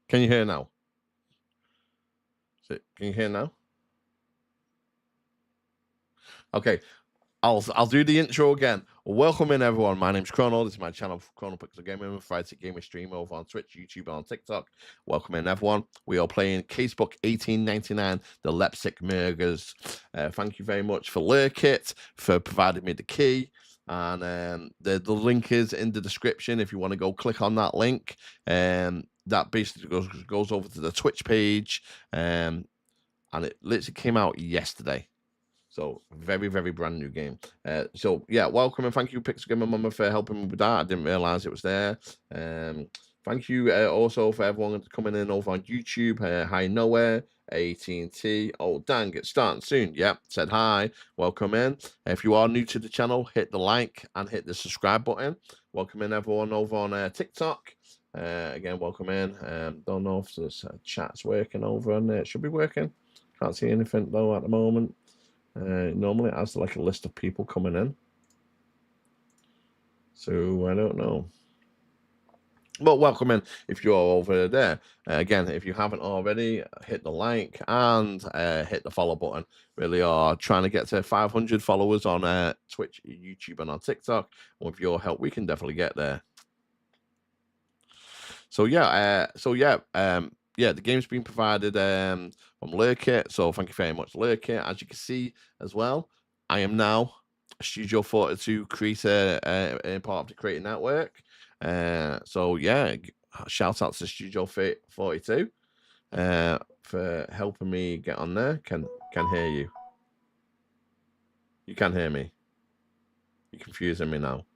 Can you hear now? Can you hear now? Okay. I'll do the intro again. Welcome in, everyone. My name's Chrono. This is my channel, Chrono Pixel Gaming. I'm a Friday Gamer streamer over on Twitch, YouTube, and on TikTok. Welcome in, everyone. We are playing Casebook 1899, the Leipzig Murgers. Thank you very much for Lurkit for providing me the key. And the link is in the description if you want to go click on that link. That basically goes over to the Twitch page. And it literally came out yesterday. So very, very brand new game. So yeah, welcome and thank you, Pixel Gamer Mama, for helping me with that. I didn't realize it was there. Thank you also for everyone coming in over on YouTube. Hi Nowhere, AT&T. Oh dang, it's starting soon. Yep, said hi. Welcome in. If you are new to the channel, hit the like and hit the subscribe button. Welcome in everyone over on TikTok. Again, welcome in. Don't know if this chat's working over on there. It should be working. Can't see anything though at the moment. Normally it has like a list of people coming in, so I don't know. But welcome in if you're over there. Again, if you haven't already, hit the like and hit the follow button. Really are trying to get to 500 followers on Twitch, YouTube, and on TikTok. And with your help, we can definitely get there. So yeah, yeah, the game's been provided from Lurkit, so thank you very much, Lurkit. As you can see as well, I am now a Studio 42 creator, part of the Creator Network. So yeah, shout out to Studio 42 for helping me get on there. Can hear you. You can hear me. You're confusing me now.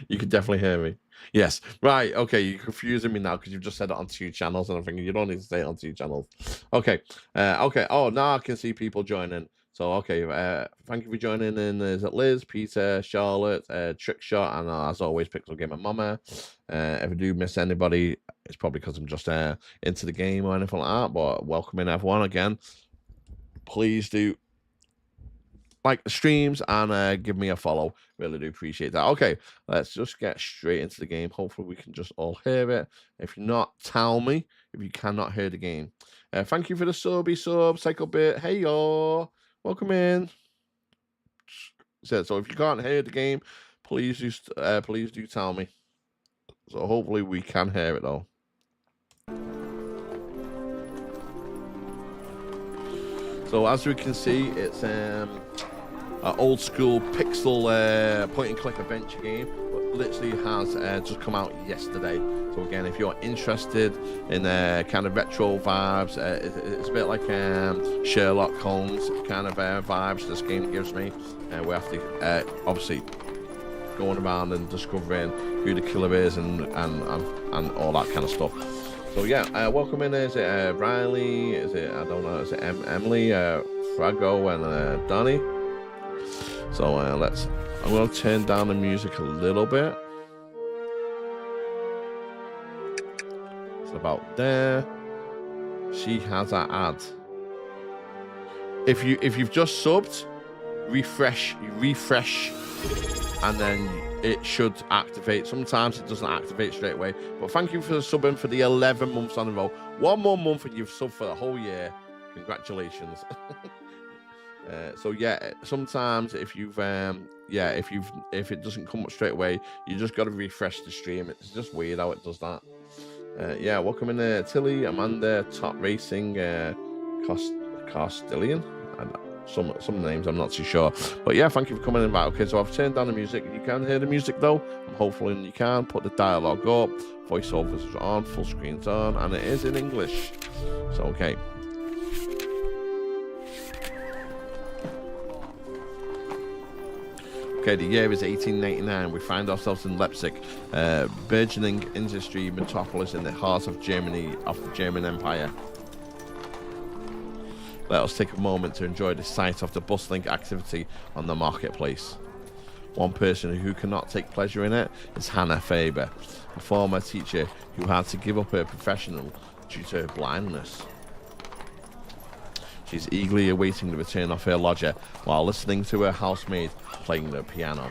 You can definitely hear me. Yes. Right. Okay. You're confusing me now because you've just said it on 2 channels, and I'm thinking you don't need to say it on 2 channels. Okay. Okay. Oh, now I can see people joining. So, okay. Thank you for joining in. Is it Liz, Peter, Charlotte, Trickshot, and as always, Pixel Gamer Mama. If I do miss anybody, it's probably because I'm just into the game or anything like that. But welcome in, everyone. Again, please do like the streams and give me a follow. Really do appreciate that. Okay, let's just get straight into the game. Hopefully we can just all hear it. If not, tell me if you cannot hear the game. Thank you for the sub, Psycho Bit. Hey y'all, welcome in. So if you can't hear the game, please do tell me. So hopefully we can hear it though. So as we can see, it's old school pixel point and click adventure game, but literally has just come out yesterday. So again, if you're interested in kind of retro vibes, it's a bit like Sherlock Holmes kind of vibes this game gives me. We have to obviously going around and discovering who the killer is and all that kind of stuff. So yeah, welcome in. Is it Riley? Is it, I don't know, is it Emily, Frago, and Donnie? So I'm going to turn down the music a little bit. It's about there. She has an ad. If you've just subbed, refresh, and then it should activate. Sometimes it doesn't activate straight away. But thank you for subbing for the 11 months on the row. 1 more month and you've subbed for the whole year. Congratulations. So yeah, sometimes if you've if it doesn't come up straight away, you just got to refresh the stream. It's just weird how it does that. Yeah, welcome in there, Tilly, Amanda, Top Racing, Castellian, and some names I'm not too sure. But yeah, thank you for coming in. Right, okay, so I've turned down the music. You can hear the music though. I'm hopeful you can. Put the dialogue up. Voiceovers is on. Full screen's on, and it is in English. So okay. Okay, the year is 1899. We find ourselves in Leipzig, burgeoning industry metropolis in the heart of Germany, of the German Empire. Let us take a moment to enjoy the sight of the bustling activity on the marketplace. One person who cannot take pleasure in it is Hannah Faber, a former teacher who had to give up her profession due to her blindness. She's eagerly awaiting the return of her lodger while listening to her housemaid playing the piano.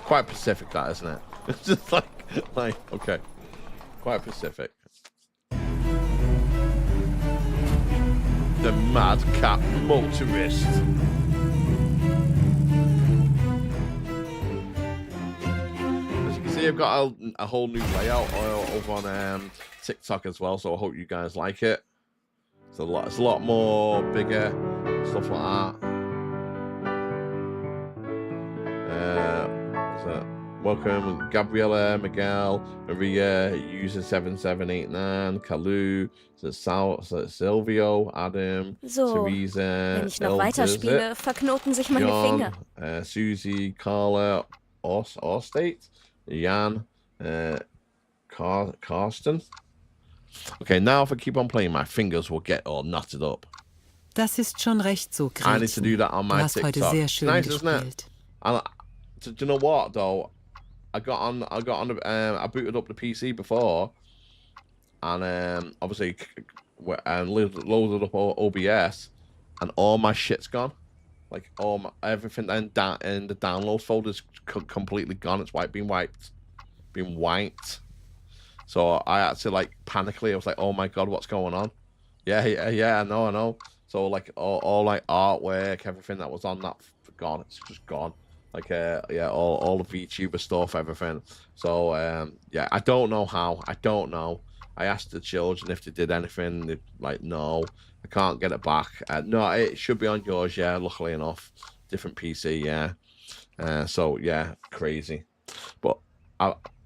Quite Pacific, that, isn't it? It's just like, okay. Quite Pacific. The madcap motorist. As you can see, I've got a whole new layout over on TikTok as well, so I hope you guys like it. It's a lot more bigger, stuff like that. So welcome, Gabriella, Miguel, Maria, user 7789, Kalu, Silvio, Adam, Teresa, wenn ich noch weiterspiele, verknoten sich meine Finger. Susie, Carla, Orstate, Jan, Karsten. Okay, now if I keep on playing, my fingers will get all knotted up. Das ist schon recht so, Gretchen. I need to do that on my TikTok. Heute sehr schön nice, gespielt. Isn't it? Do you know what though? I booted up the PC before, and obviously, loaded up OBS, and all my shit's gone. Like everything in the downloads folder's completely gone. It's been wiped. So I had to panically. I was like, "Oh my god, what's going on?" Yeah, I know. So all artwork, everything that was on that gone. It's just gone. All the VTuber stuff, everything. So yeah, I don't know how. I don't know. I asked the children if they did anything. They're like, no, I can't get it back. No, it should be on yours. Yeah, luckily enough, different PC. Yeah. So yeah, crazy. But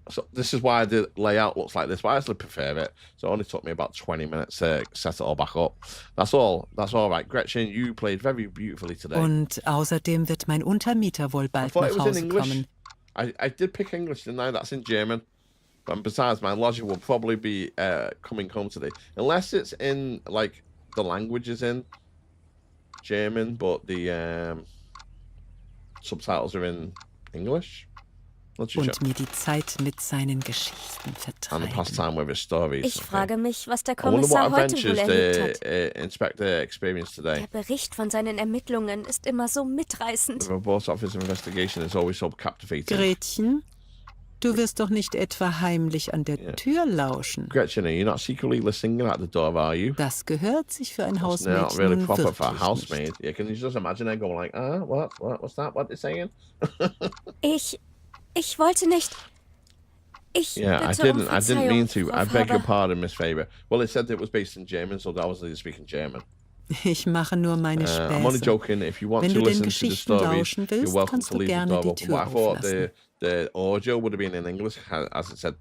so this is why the layout looks like this, but I actually prefer it. So it only took me about 20 minutes to set it all back up. That's all right. Gretchen, you played very beautifully today. Und außerdem wird mein Untermieter wohl bald nach Hause kommen. I did pick English, didn't I? That's in German. But besides, my lodger will probably be coming home today. Unless it's in, the language is in German, but the subtitles are in English. Und mir die Zeit mit seinen Geschichten vertreiben. Ich frage mich, was der Kommissar heute wohl erlebt hat. Inspector experienced today. Der Bericht von seinen Ermittlungen ist immer so mitreißend. The report's office investigation is always so captivating. Gretchen, du wirst doch nicht etwa heimlich an der Tür lauschen. Gretchen, are you not secretly listening at the door, are you? Das gehört sich für ein Hausmädchen not really proper for a wirklich housemaid. nicht. Yeah, can you just imagine her going what's that? What they're saying? Ich wollte nicht. I didn't mean to. I beg your pardon, Miss Faber. Well, it said it was based in German, so obviously they're speaking German. Ich mache nur meine Späße. I'm only joking. If you want Wenn to du den listen to the Geschichten story, lauschen you're willst, welcome kannst to du leave the gerne door die open. Tür But I thought auflassen. the audio would have been in English, as it said.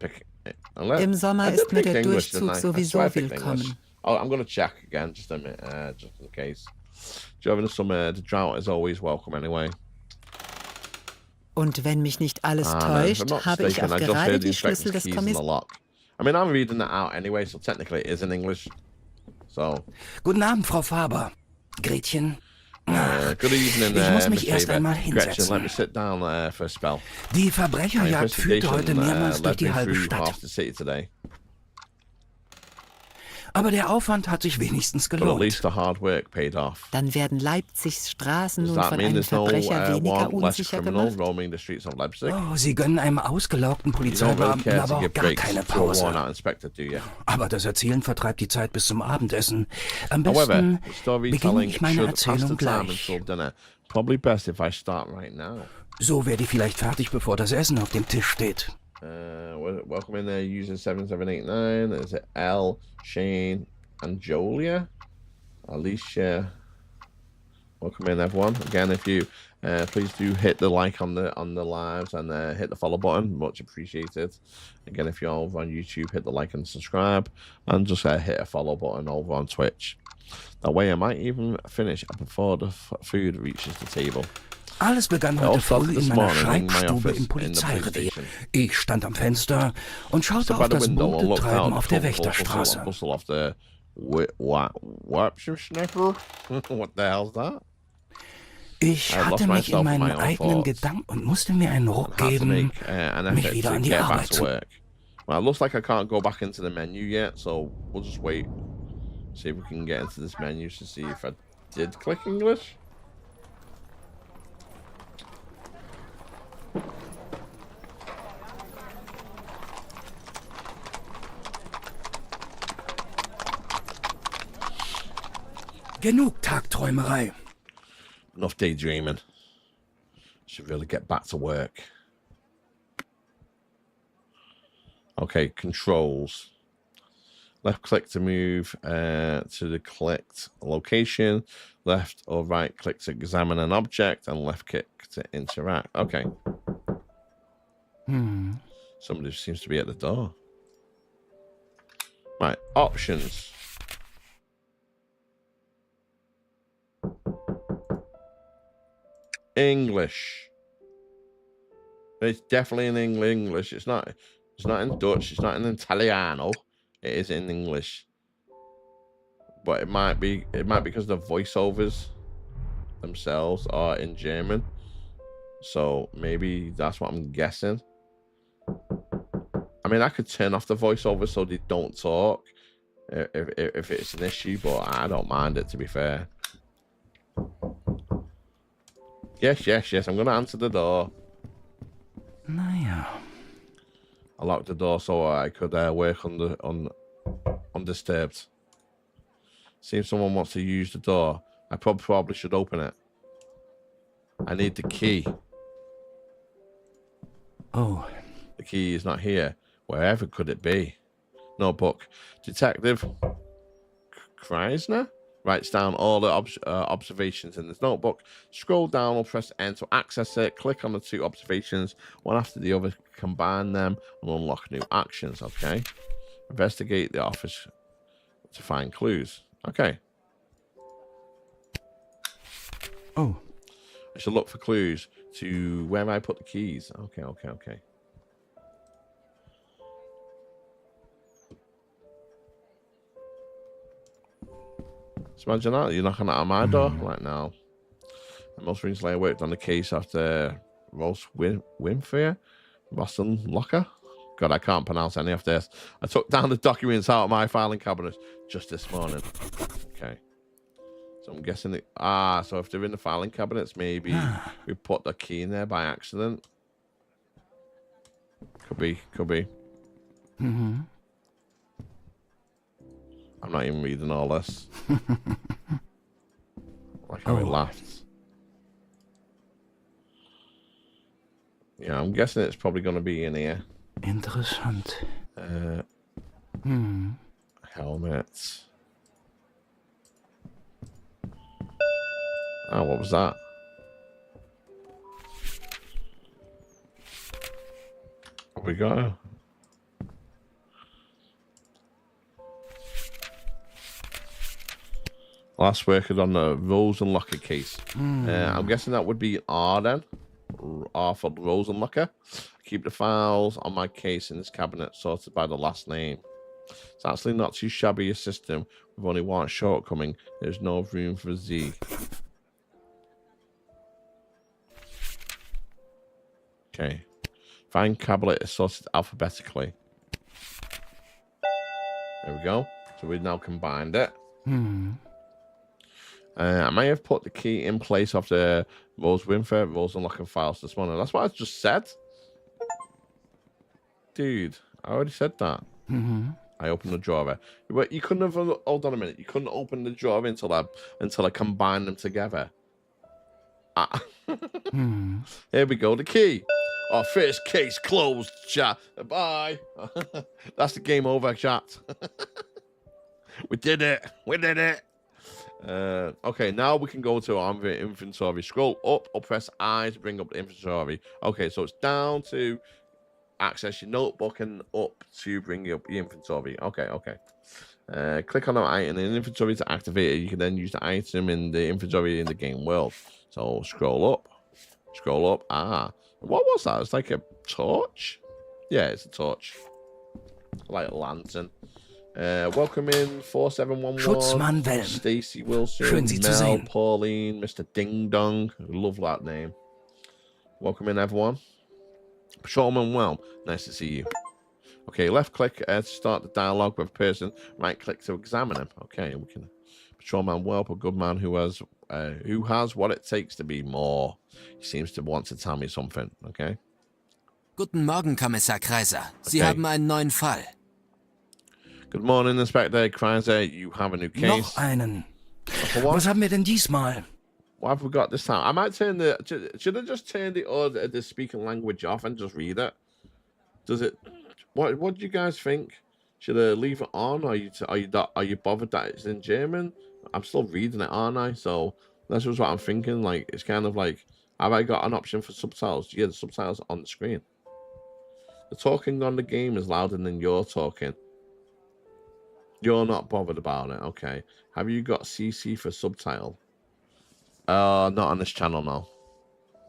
Im Sommer ist mir der Durchzug sowieso willkommen. Oh, I'm going to check again, just a minute, just in case. During the summer, the drought is always welcome anyway. Und wenn mich nicht alles täuscht, habe ich auch gerade die Schlüssel des Kommissars. I mean, I'm reading that out anyway, so technically it is in English. So. Guten Abend, Frau Faber. Gretchen. Good evening, Ich muss mich erst einmal Gretchen, hinsetzen. let me sit down for a spell. Die Verbrecherjagd führte heute mehrmals durch die halbe Stadt. Aber der Aufwand hat sich wenigstens But at least gelohnt. the hard work paid off. Dann werden Leipzigs Straßen Does nun that von mean einem there's no Verbrecher weniger one less unsicher criminal gemacht? roaming the streets of Leipzig? Oh, Sie gönnen einem ausgelaugten You don't really Polizeibeamten care aber to auch give gar breaks keine to a worn-out Pause. inspector, do you? Aber das Erzählen vertreibt die Zeit bis zum Abendessen. Am However, besten the beginne storytelling ich meine should pass the Erzählung time gleich. until dinner. Probably best if I start right now. So werde ich vielleicht fertig, bevor das Essen auf dem Tisch steht. Welcome in there, user 7789. Is it L, Shane, and Jolia? Alicia. Welcome in, everyone. Again, if you please do hit the like on the lives and hit the follow button, much appreciated. Again, if you're over on YouTube, hit the like and subscribe, and just hit a follow button over on Twitch. That way, I might even finish before the food reaches the table. Alles begann heute früh in meiner Schreibstube im Polizeirevier. Ich stand am Fenster und schaute auf das bunte Treiben auf der Wächterstraße. What the hell's that? Ich hatte mich in meinen eigenen Gedanken und musste mir einen Ruck geben, mich wieder an die Arbeit zu... Well, it looks like I can't go back into the menu yet, so we'll just wait. See if we can get into this menu to see if I did click English. Genug Tagträumerei. Enough daydreaming. Should really get back to work. Okay, controls. Left click to move to the clicked location. Left or right click to examine an object. And left click to interact. Okay. Somebody seems to be at the door. Right, options. English. It's definitely in English. It's not in Dutch. It's not in Italiano. It is in English. But it might be because the voiceovers themselves are in German. So maybe that's what I'm guessing. I mean, I could turn off the voiceover so they don't talk if it's an issue, but I don't mind it, to be fair. Yes. I'm going to answer the door. Naja. I locked the door so I could work undisturbed. See if someone wants to use the door. I probably should open it. I need the key. Oh. The key is not here. Wherever could it be? Notebook. Detective Kreisner writes down all the observations in this notebook. Scroll down or press N to access it. Click on the two observations, one after the other. Combine them and unlock new actions. Okay. Investigate the office to find clues. Okay. Oh. I should look for clues to where I put the keys. Okay. So imagine that, you're knocking at my door right now. And most recently I worked on the case after Rose Winfrey, Boston Locker. God, I can't pronounce any of this. I took down the documents out of my filing cabinet just this morning. Okay. So I'm guessing so if they're in the filing cabinets, maybe we put the key in there by accident. Could be. Mm-hmm. I'm not even reading all this. Like how it laughed. Yeah, I'm guessing it's probably going to be in here. Interessant. Helmet. Oh, what was that? What we got? Last working on the Rose and Locker case. I'm guessing that would be R then. R for Rose and Locker. Keep the files on my case in this cabinet sorted by the last name. It's actually not too shabby a system with only one shortcoming. There's no room for Z. Okay. Find cabinet is sorted alphabetically. There we go. So we've now combined it. I may have put the key in place of the Rose Winfair Rose unlocking files this morning. That's what I just said. Dude, I already said that. I opened the drawer. But you couldn't have... Hold on a minute. You couldn't open the drawer until I combined them together. Here we go. The key. Our first case closed, chat. Bye. That's the game over, chat. We did it. We did it. Okay, now we can go to our inventory. Scroll up or press I to bring up the inventory. Okay, so it's down to access your notebook and up to bring up your inventory. Okay. Click on an item in the inventory to activate it. You can then use the item in the inventory in the game world. So scroll up. What was that? It's like a torch. Yeah, it's a torch, like a lantern. Welcome in 4711. Schutzmann Welm. Stacy Wilson, Schön, Sie zu Mel, sehen. Pauline, Mr. Ding Dong. Love that name. Welcome in, everyone. Patrolman Welm. Nice to see you. Okay, left click to start the dialogue with a person. Right click to examine him. Okay, we can. Patrolman Welp, a good man who has what it takes to be more. He seems to want to tell me something. Okay. Guten Morgen, Kommissar Kreiser. Sie haben einen neuen Fall. Good morning, Inspector Kreiser. You have a new case. Noch einen. Was haben wir denn diesmal? What have we got this time? I might turn the... Should I just turn the speaking language off and just read it? Does it... What do you guys think? Should I leave it on? Are you bothered that it's in German? I'm still reading it, aren't I? So that's just what I'm thinking. Like, it's kind of like, have I got an option for subtitles? Yeah, the subtitles are on the screen. The talking on the game is louder than you're talking. You're not bothered about it. Okay. Have you got CC for subtitle? Not on this channel, no.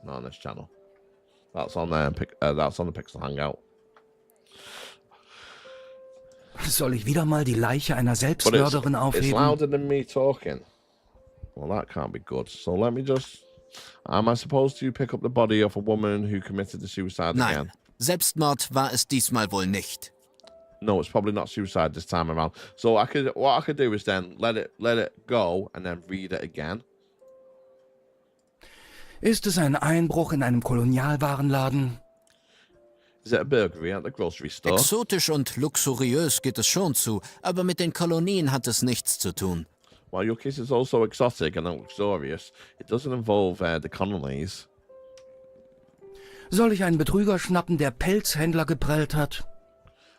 Not on this channel. That's on there. That's on the Pixel Hangout. Soll ich wieder mal die Leiche einer Selbstmörderin aufheben? It's louder than me talking. Well, that can't be good. So let me just... Am I supposed to pick up the body of a woman who committed the suicide again? Nein, Selbstmord war es diesmal wohl nicht. No, it's probably not suicide this time around. So what I could do is then let it go and then read it again. Ist es ein Einbruch in einem Kolonialwarenladen? Is it a burglary at the grocery store? Exotisch und luxuriös geht es schon zu, aber mit den Kolonien hat es nichts zu tun. While your case is also exotic and luxurious, it doesn't involve the colonies. Soll ich einen Betrüger schnappen, der Pelzhändler geprellt hat?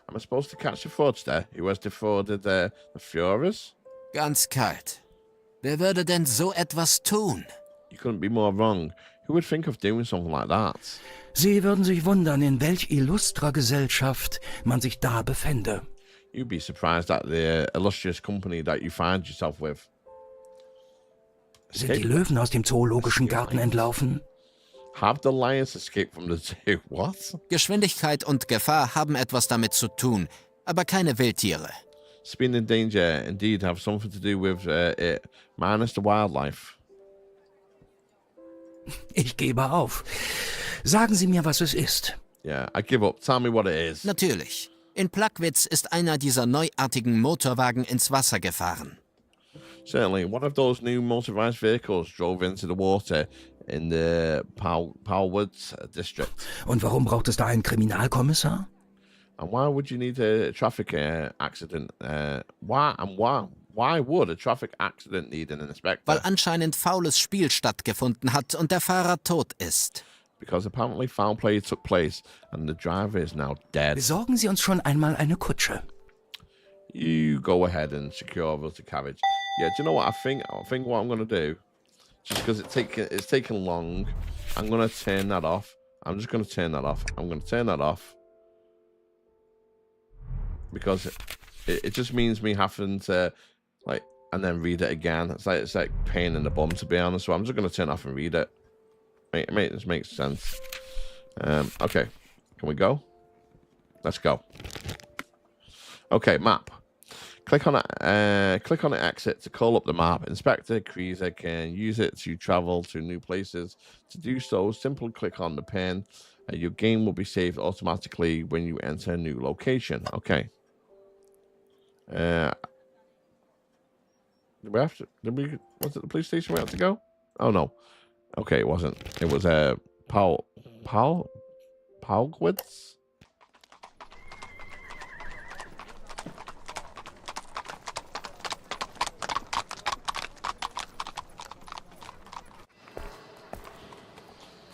Am I supposed to catch the fraudster who has defrauded the Führers? Ganz kalt. Wer würde denn so etwas tun? You couldn't be more wrong. Who would think of doing something like that? Sie würden sich wundern, in welch illustrer Gesellschaft man sich da befände. You'd be surprised at the illustrious company that you find yourself with. Sind die Löwen aus dem zoologischen Garten entlaufen? Have the lions escaped from the zoo? What? Geschwindigkeit und Gefahr haben etwas damit zu tun, aber keine Wildtiere. Speed and danger indeed have something to do with it, minus the wildlife. Ich gebe auf. Sagen Sie mir, was es ist. Yeah, I give up. Tell me what it is. Natürlich. In Plagwitz ist einer dieser neuartigen Motorwagen ins Wasser gefahren. Certainly. One of those new motorized vehicles drove into the water in the Powwoods district. Und warum braucht es da einen Kriminalkommissar? And why would you need a traffic accident? Why would a traffic accident need an inspector? Weil anscheinend faules Spiel stattgefunden hat und der Fahrer tot ist. Because apparently foul play took place and the driver is now dead. Besorgen Sie uns schon einmal eine Kutsche. You go ahead and secure us a carriage. Yeah, do you know what I think? I think what I'm going to do, just because it's taking long, I'm going to turn that off. I'm just going to turn that off. I'm going to turn that off. Because it just means me having to, like, and then read it again. It's like pain in the bum, to be honest. So I'm just going to turn it off and read it. This makes sense. Okay, can we go? Let's go. Okay, map. Click on it. Click on the exit to call up the map. Inspector Kreiser can use it to travel to new places. To do so, simply click on the pen. Your game will be saved automatically when you enter a new location. Okay. Did we have to? Was it the police station we had to go? Oh no. Okay, it wasn't. It was Palgwitz.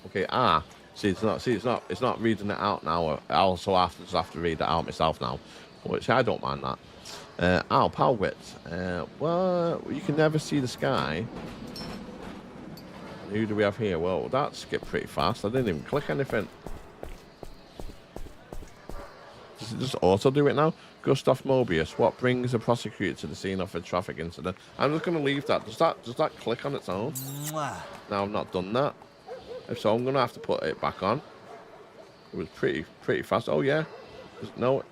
Okay, it's not reading it out now. I also have to read it out myself now, which I don't mind that. Palwitz. Well, you can never see the sky. Who do we have here? Well, that skipped pretty fast. I didn't even click anything. Does it just auto do it now? Gustav Mobius. What brings a prosecutor to the scene of a traffic incident? I'm just going to leave that. Does that click on its own? Now I've not done that. If so, I'm going to have to put it back on. It was pretty fast. Oh, yeah. No.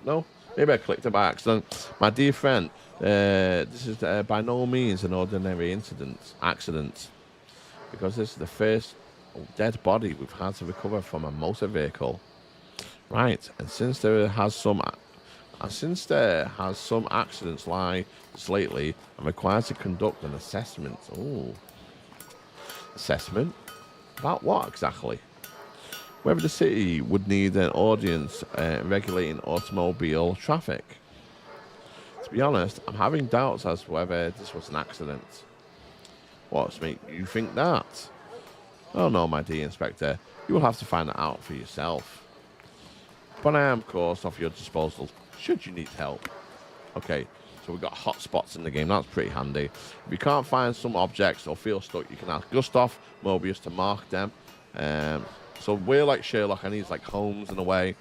Maybe I clicked it by accident. My dear friend, this is by no means an ordinary accident. Because this is the first dead body we've had to recover from a motor vehicle. Right, and since there has some accidents lately, I'm required to conduct an assessment. Ooh. Assessment? About what exactly? Whether the city would need an audience regulating automobile traffic. To be honest, I'm having doubts as to whether this was an accident. What's make you think that? Oh no, my dear Inspector, you will have to find that out for yourself. But I am, of course, off your disposal, should you need help. Okay, so we've got hotspots in the game, that's pretty handy. If you can't find some objects or feel stuck, you can ask Gustav Mobius to mark them. So we're like Sherlock and he's like Holmes in a way.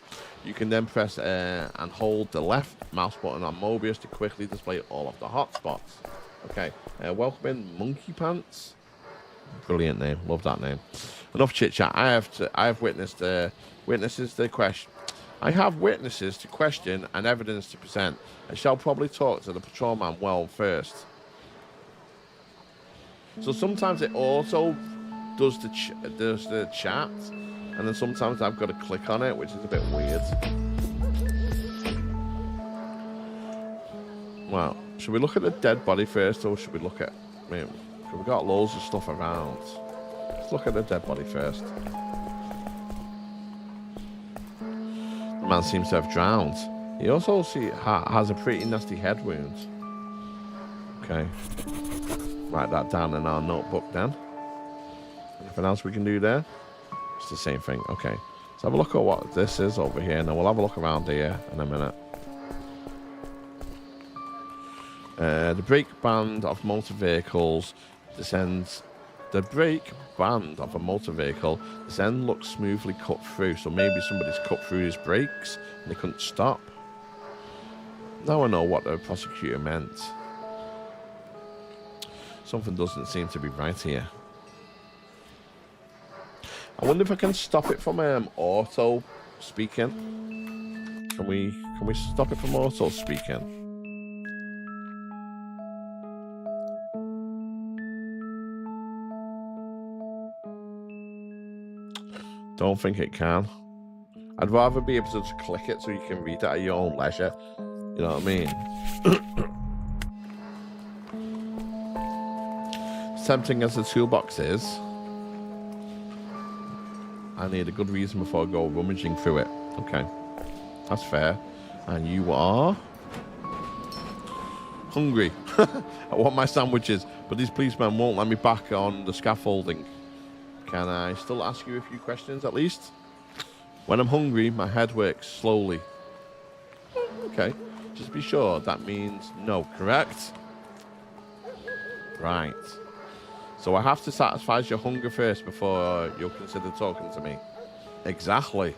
You can then press and hold the left mouse button on Mobius to quickly display all of the hotspots. Okay, welcome in Monkey Pants. Brilliant name, love that name. Enough chit chat. I have witnessed witnesses to question. I have witnesses to question and evidence to present. I shall probably talk to the patrolman well first. So sometimes it also does the chat, and then sometimes I've got to click on it, which is a bit weird. Well, should we look at the dead body first, or should we look at... we've got loads of stuff around. Let's look at the dead body first. The man seems to have drowned. He also has a pretty nasty head wound. Okay. Write that down in our notebook then. Anything else we can do there? It's the same thing. Okay. Let's have a look at what this is over here, and then we'll have a look around here in a minute. The brake band of motor vehicles descends. The brake band of a motor vehicle descend looks smoothly cut through, so maybe somebody's cut through his brakes and they couldn't stop. Now I know what the prosecutor meant. Something doesn't seem to be right here. I wonder if I can stop it from auto speaking. Can we stop it from auto speaking? Don't think it can. I'd rather be able to just click it so you can read it at your own leisure. You know what I mean? Tempting as the toolbox is, I need a good reason before I go rummaging through it. Okay, that's fair. And you are hungry. I want my sandwiches, but these policemen won't let me back on the scaffolding. Can I still ask you a few questions at least? When I'm hungry, my head works slowly. Okay, just be sure that means no, correct? Right. So I have to satisfy your hunger first before you'll consider talking to me. Exactly.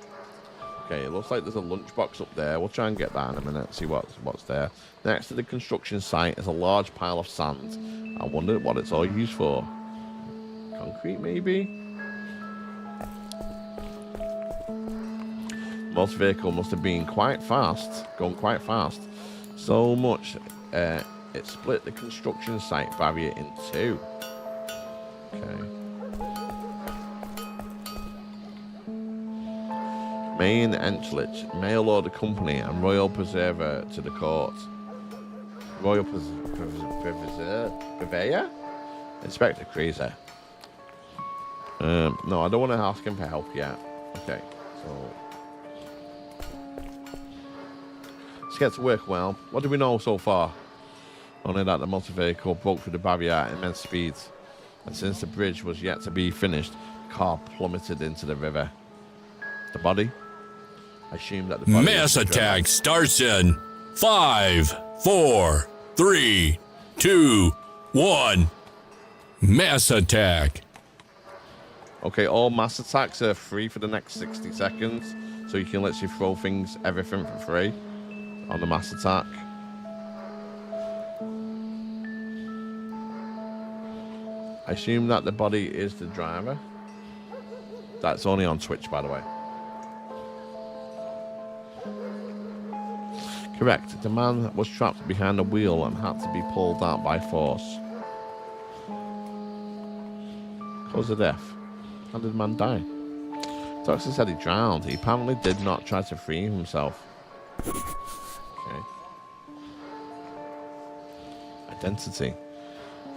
Okay, it looks like there's a lunchbox up there. We'll try and get that in a minute, see what's there. Next to the construction site is a large pile of sand. I wonder what it's all used for. Concrete, maybe? Motor vehicle must have been going quite fast. So much it split the construction site barrier in two. Okay. Main entrance, mail order company, and royal preserver to the court. Royal Purveyor? Inspector Crazy. No, I don't want to ask him for help yet. Okay, so let's get to work. Well, what do we know so far? Only that the motor vehicle broke through the barrier at immense speeds, and since the bridge was yet to be finished, the car plummeted into the river. The body? I assume that the body mass attack starts in 5, 4, 3, 2, 1. Mass attack. Okay, all mass attacks are free for the next 60 seconds, so you can literally throw everything for free on the mass attack. I assume that the body is the driver. That's only on Twitch, by the way. Correct. The man was trapped behind the wheel and had to be pulled out by force. Cause of death. How did the man die? Doctor said he drowned. He apparently did not try to free himself. Okay. Identity.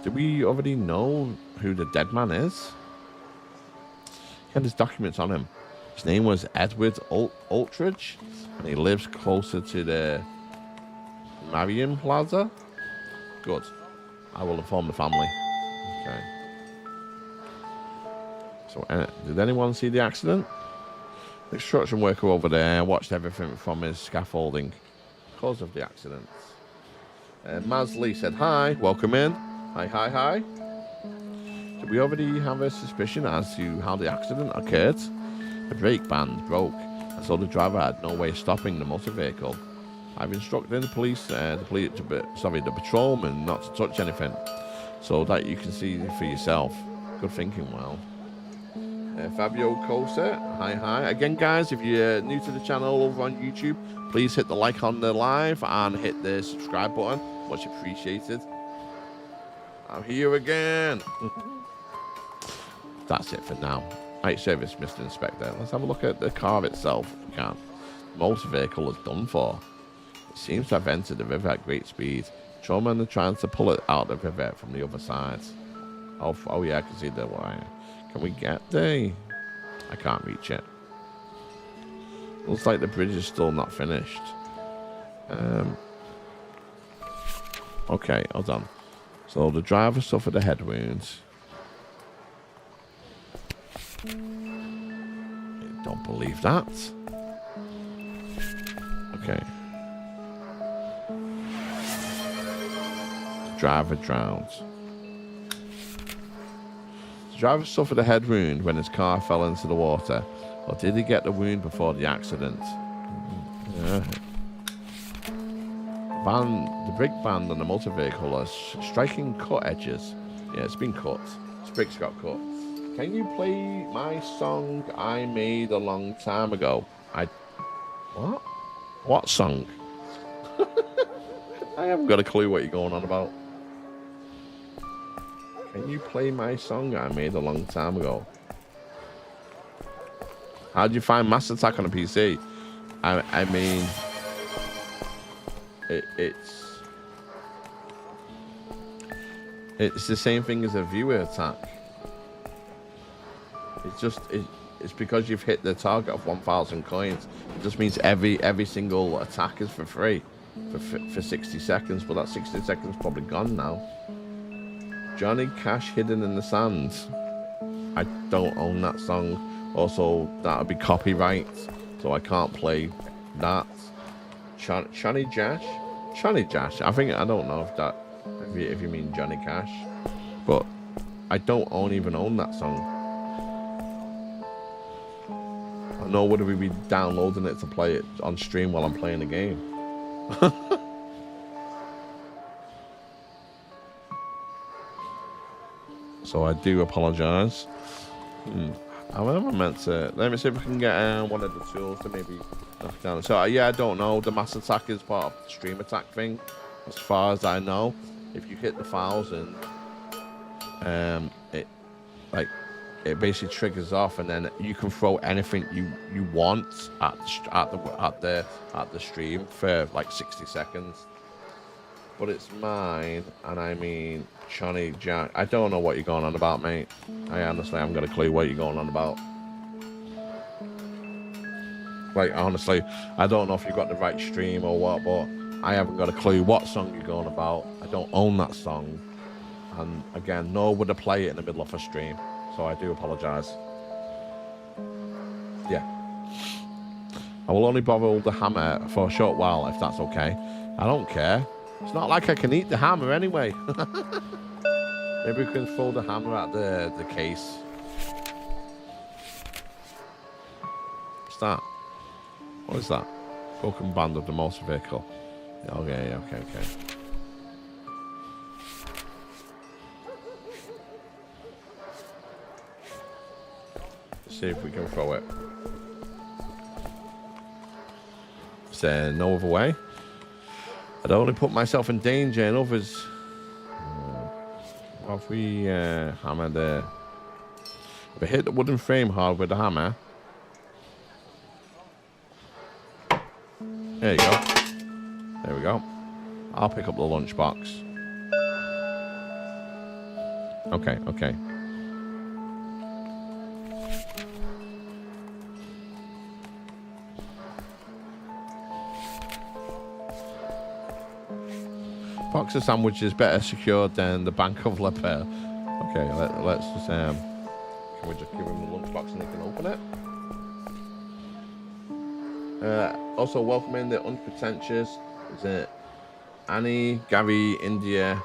Do we already know who the dead man is? He had his documents on him. His name was Edward Ultridge, and he lives closer to the Marion Plaza. Good. I will inform the family. Okay. So, did anyone see the accident? The construction worker over there watched everything from his scaffolding. Cause of the accident. Maz Lee said, hi, welcome in. Hi, hi, hi. Do we already have a suspicion as to how the accident occurred? The brake band broke, and so the driver had no way of stopping the motor vehicle. I've instructed the patrolman not to touch anything, so that you can see for yourself. Good thinking, well. Fabio Cosa, hi, hi. Again, guys, if you're new to the channel over on YouTube, please hit the like on the live and hit the subscribe button. Much appreciated. I'm here again. That's it for now. Right, service, Mr. Inspector. Let's have a look at the car itself if we can. The motor vehicle is done for. It seems to have entered the river at great speed. Patrolmen are trying to pull it out of the river from the other side. Oh yeah, I can see the wire. Can we get there? I can't reach it. Looks like the bridge is still not finished. Okay, hold on. So the driver suffered a head wound. I don't believe that. Okay. The driver drowned. The driver suffered a head wound when his car fell into the water. Or did he get the wound before the accident? Yeah. The brake band on the motor vehicle are striking cut edges. Yeah, it's been cut. This brake's got cut. Can you play my song I made a long time ago? What? What song? I haven't got a clue what you're going on about. Can you play my song I made a long time ago? How do you find Mass Attack on a PC? I mean... It's the same thing as a viewer attack. It's because you've hit the target of 1,000 coins. It just means every single attack is for free for 60 seconds. But that 60 seconds is probably gone now. Johnny Cash, Hidden in the Sand. I don't own that song. Also, that would be copyright, so I can't play that. Johnny Cash. I don't know if you mean Johnny Cash, but I don't even own that song. I know would we be downloading it to play it on stream while I'm playing the game. So I do apologize. I never meant to. Let me see if we can get one of the tools to maybe knock down. So yeah, I don't know. The mass attack is part of the stream attack thing, as far as I know. If you hit the 1,000, it basically triggers off, and then you can throw anything you want at the stream for like 60 seconds. but it's mine, and I mean Johnny Jack. I don't know what you're going on about, mate. I honestly haven't got a clue what you're going on about. Like, honestly, I don't know if you've got the right stream or what, but I haven't got a clue what song you're going about. I don't own that song. And again, nor would I play it in the middle of a stream. So I do apologise. Yeah. I will only bother the hammer for a short while, if that's okay. I don't care. It's not like I can eat the hammer anyway. Maybe we can throw the hammer at the case. What's that? What is that? Broken band of the motor vehicle. Okay. Let's see if we can throw it. Is there no other way? I'd only put myself in danger and others. What if we hammer the... If we hit the wooden frame hard with the hammer... There you go. There we go. I'll pick up the lunchbox. Okay. Box of sandwiches better secured than the Bank of Leper. Okay, let's just can we just give him the lunchbox and he can open it? Also welcoming the unpretentious. Is it Annie, Gary, India?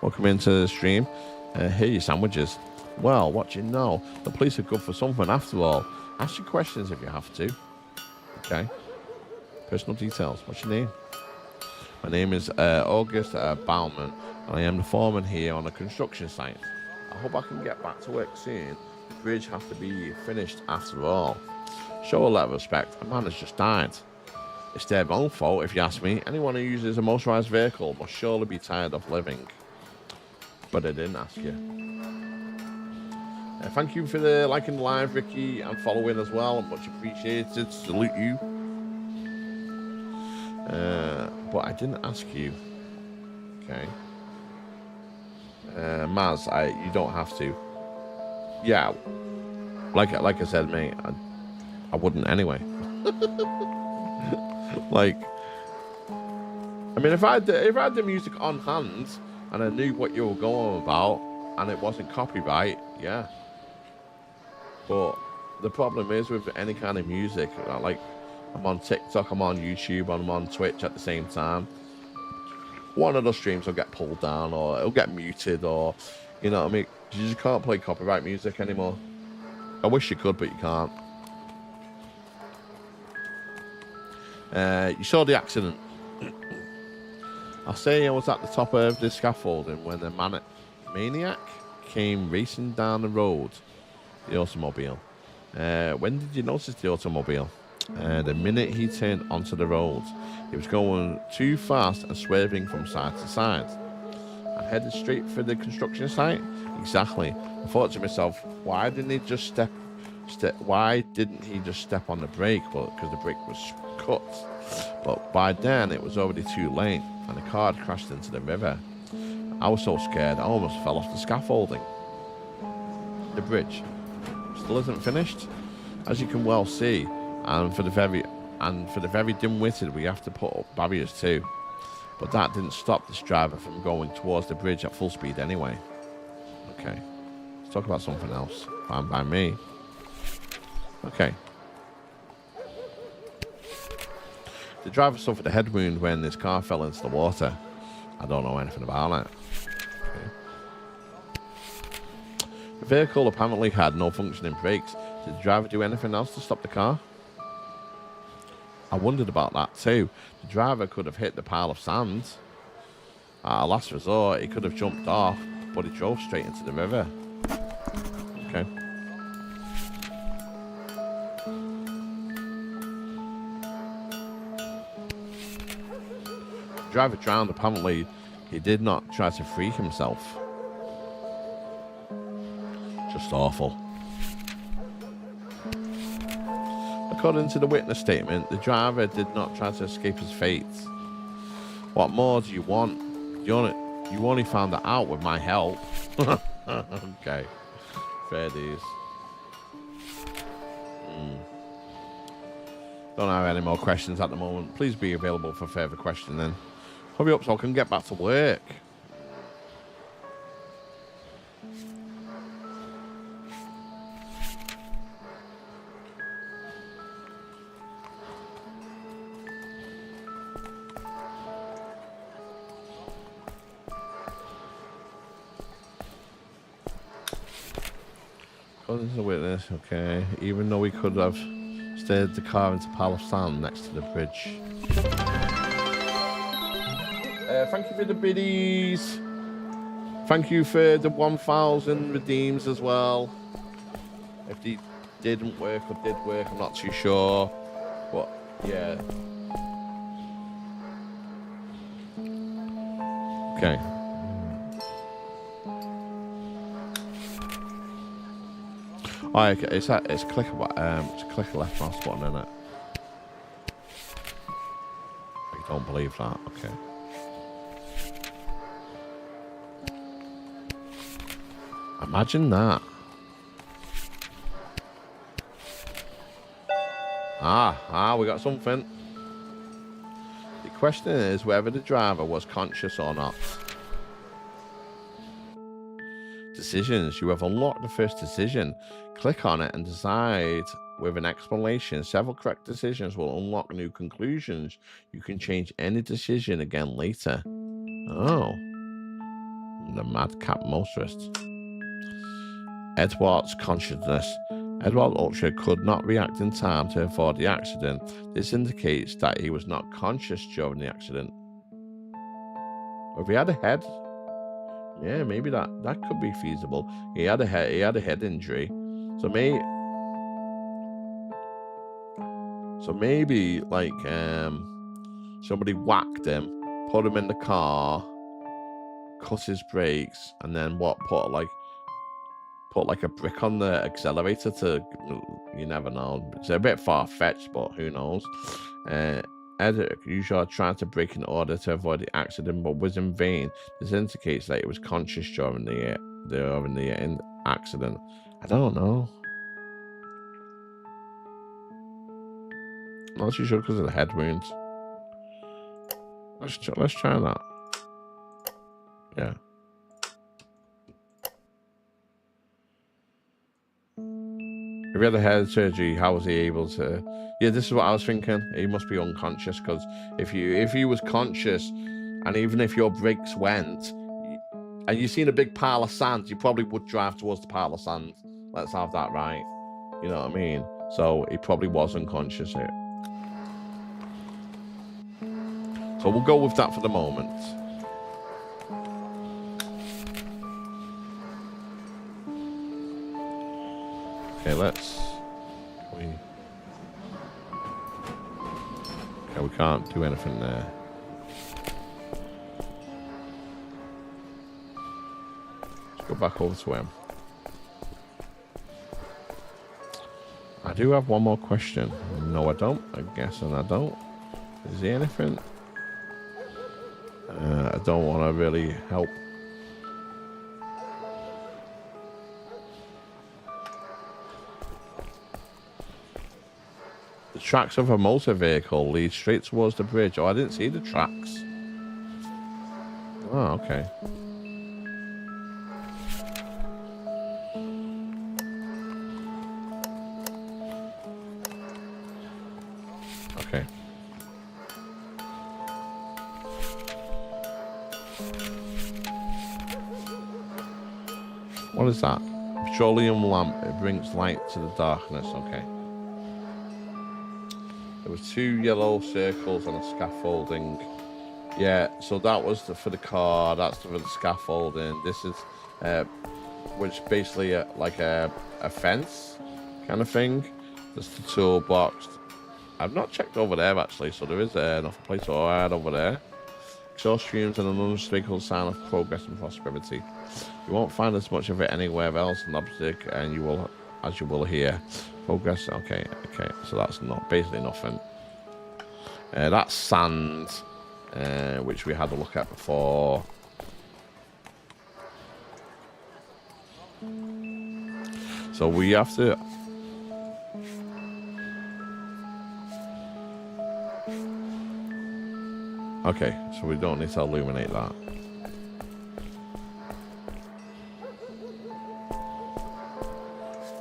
Welcome into the stream. Here are your sandwiches. Well, what you know, the police are good for something after all. Ask your questions if you have to. Okay. Personal details. What's your name? My name is August Bauman, and I am the foreman here on a construction site. I hope I can get back to work soon. The bridge has to be finished after all. Show a level of respect. A man has just died. It's their own fault, if you ask me. Anyone who uses a motorised vehicle must surely be tired of living. But I didn't ask you. Thank you for the liking the live, Ricky, and following as well. Much appreciated. Salute you. But I didn't ask you. Okay. Maz, you don't have to. Yeah. Like I said, mate, I wouldn't anyway. Like, I mean, if I had the music on hand and I knew what you were going about and it wasn't copyright, yeah. But the problem is with any kind of music, like, I'm on TikTok, I'm on YouTube, I'm on Twitch at the same time. One of those streams will get pulled down or it'll get muted or, you know what I mean? You just can't play copyright music anymore. I wish you could, but you can't. You saw the accident. I'll say I was at the top of the scaffolding when the maniac came racing down the road, the automobile. When did you notice the automobile? The minute he turned onto the road. He was going too fast and swerving from side to side. I headed straight for the construction site. Exactly. I thought to myself, why didn't he just step on the brake? Well, because the brake was cut. But by then it was already too late and the car had crashed into the river. I was so scared I almost fell off the scaffolding. The bridge still isn't finished, as you can well see. And for the very dim-witted, we have to put up barriers too. But that didn't stop this driver from going towards the bridge at full speed anyway. Okay, let's talk about something else. Fine by me. Okay. The driver suffered a head wound when his car fell into the water. I don't know anything about it. Okay. The vehicle apparently had no functioning brakes. Did the driver do anything else to stop the car? I wondered about that too. The driver could have hit the pile of sand. At a last resort, he could have jumped off, but he drove straight into the river. Okay. The driver drowned. Apparently, he did not try to free himself. Just awful. According to the witness statement, the driver did not try to escape his fate. What more do you want? You only found that out with my help. Okay. Fair dues. Don't have any more questions at the moment. Please be available for further questioning. Hurry up so I can get back to work. According to the witness, okay. Even though we could have steered the car into a pile of sand next to the bridge. Thank you for the biddies. Thank you for the 1,000 redeems as well. If they didn't work or did work, I'm not too sure. But yeah. Okay. Oh, okay. It's click a left mouse button, isn't it? I don't believe that. Okay. Imagine that. We got something. The question is whether the driver was conscious or not. Decisions. You have unlocked the first decision. Click on it and decide with an explanation. Several correct decisions will unlock new conclusions. You can change any decision again later. Oh. The madcap motorist. Edward's consciousness. Edward Ultra could not react in time to avoid the accident. This indicates that he was not conscious during the accident. If he had a head, yeah, maybe that could be feasible. He had a head injury, so maybe like somebody whacked him, put him in the car, cut his brakes, and then put like a brick on the accelerator to, you never know. It's a bit far-fetched, but who knows. Edward usually tried to brake in order to avoid the accident, but was in vain. This indicates that he was conscious during the accident. I don't know. Not too sure because of the head wounds. Let's try that. Yeah. If he had a head surgery, how was he able to? Yeah, this is what I was thinking. He must be unconscious, because if he was conscious, and even if your brakes went, and you seen a big pile of sand, you probably would drive towards the pile of sand. Let's have that right. You know what I mean? So he probably was unconscious here. So we'll go with that for the moment. Okay, we can't do anything there. Let's go back over to him. I do have one more question. No, I don't. I guess, and I don't. Is there anything? I don't want to really help. The tracks of a motor vehicle lead straight towards the bridge. Oh, I didn't see the tracks. Oh, okay. Okay. What is that? Petroleum lamp. It brings light to the darkness. Okay. There was 2 yellow circles and a scaffolding. Yeah, so that was for the car. That's for the scaffolding. This is, which basically like a fence kind of thing. That's the toolbox. I've not checked over there actually, so there is another place to hide over there. Exhaust fumes and an unmistakable sign of progress and prosperity. You won't find as much of it anywhere else in Leipzig, and you will here. Progress. Okay. So that's not basically nothing. That's sand, which we had a look at before. So we have to... Okay, so we don't need to illuminate that.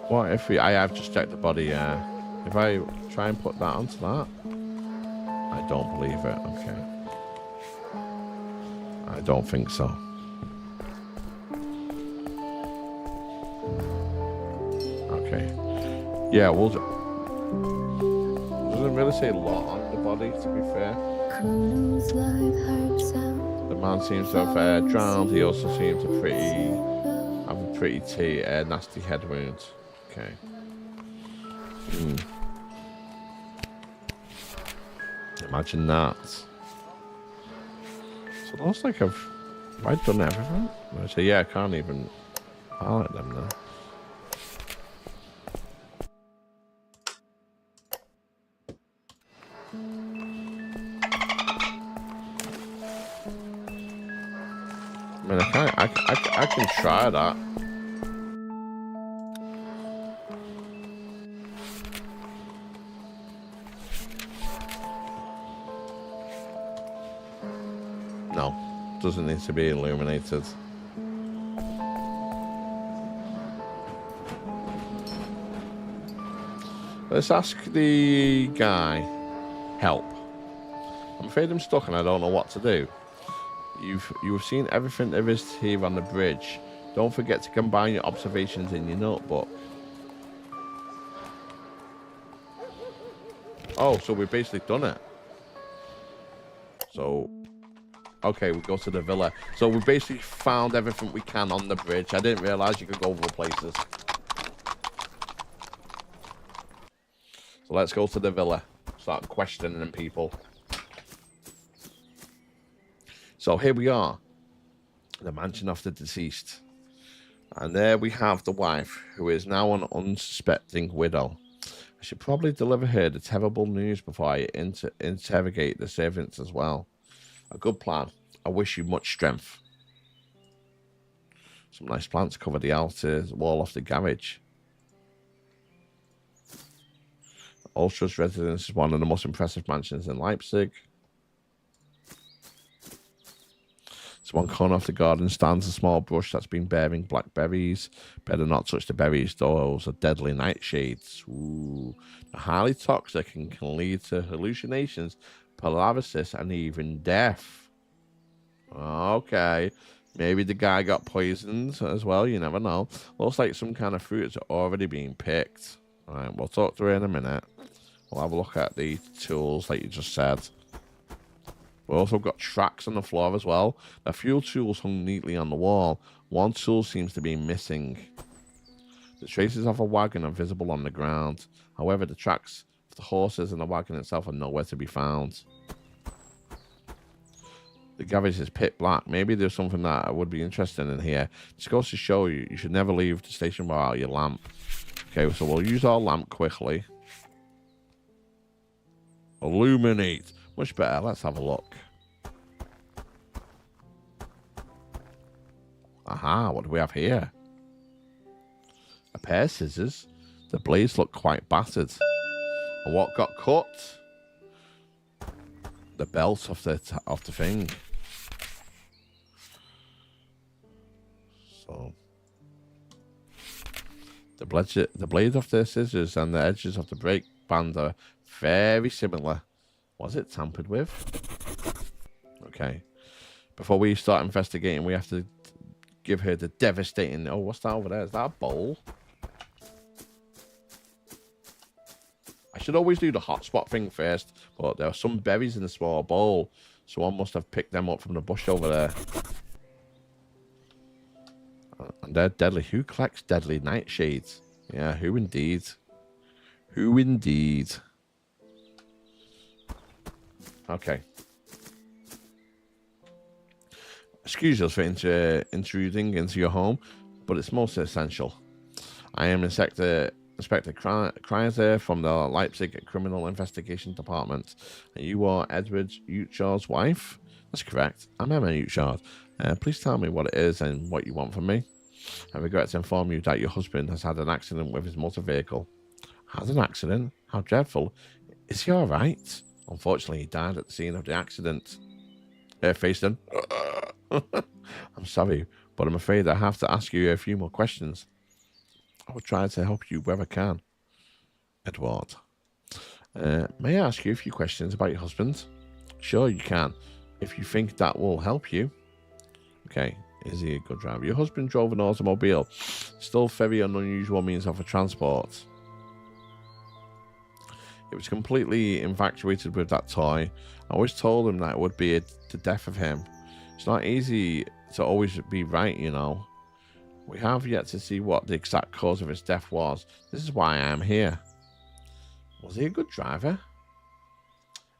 What if I have just checked the body, if I try and put that onto that? I don't believe it, okay. I don't think so. Okay. Yeah, we'll... Doesn't really say a lot on the body, to be fair. The man seems to have drowned. He also seems to have a pretty nasty head wound. Okay. Imagine that. So it looks like have I done everything? I say, yeah, I can't even pilot them now. I mean, I can try that. No, doesn't need to be illuminated. Let's ask the guy. Help. I'm afraid I'm stuck and I don't know what to do. You've seen everything there is here on the bridge. Don't forget to combine your observations in your notebook. Oh, so we've basically done it. So, okay, we go to the villa. So we basically found everything we can on the bridge. I didn't realize you could go over places. So let's go to the villa. Start questioning people. So here we are, the mansion of the deceased. And there we have the wife, who is now an unsuspecting widow. I should probably deliver her the terrible news before I interrogate the servants as well. A good plan. I wish you much strength. Some nice plants cover the outer wall of the garage. Ulstra's residence is one of the most impressive mansions in Leipzig. So one corner of the garden stands a small bush that's been bearing black berries. Better not touch the berries, those are deadly nightshades. Ooh. They're highly toxic and can lead to hallucinations, paralysis, and even death. Okay. Maybe the guy got poisoned as well, you never know. Looks like some kind of fruits are already being picked. Alright, we'll talk to her in a minute. We'll have a look at the tools like you just said. We've also got tracks on the floor as well. A few tools hung neatly on the wall. One tool seems to be missing. The traces of a wagon are visible on the ground. However, the tracks of the horses and the wagon itself are nowhere to be found. The garage is pitch black. Maybe there's something that would be interesting in here. This goes to show you, you should never leave the station without your lamp. Okay, so we'll use our lamp quickly. Illuminate. Much better. Let's have a look. Aha, what do we have here? A pair of scissors. The blades look quite battered. And what got cut? The belt of the thing. So the blade of the scissors and the edges of the brake band are very similar. Was it tampered with? Okay. Before we start investigating, we have to give her the devastating... Oh, what's that over there? Is that a bowl? I should always do the hotspot thing first, but there are some berries in the small bowl. Someone must have picked them up from the bush over there. And they're deadly. Who collects deadly nightshades? Yeah, who indeed? Who indeed? Okay. Excuse us for intruding into your home, but it's most essential. I am Inspector Kreiser from the Leipzig Criminal Investigation Department. And you are Edward Utschard's wife? That's correct. I'm Emma Utschard. Please tell me what it is and what you want from me. I regret to inform you that your husband has had an accident with his motor vehicle. Had an accident? How dreadful. Is he all right? Unfortunately, he died at the scene of the accident. Faiston. I'm sorry, but I'm afraid I have to ask you a few more questions. I will try to help you where I can. Edward. May I ask you a few questions about your husband? Sure, you can, if you think that will help you. Okay, is he a good driver? Your husband drove an automobile. Still very unusual means of transport. He was completely infatuated with that toy. I always told him that it would be the death of him. It's not easy to always be right, you know. We have yet to see what the exact cause of his death was. This is why I am here. Was he a good driver?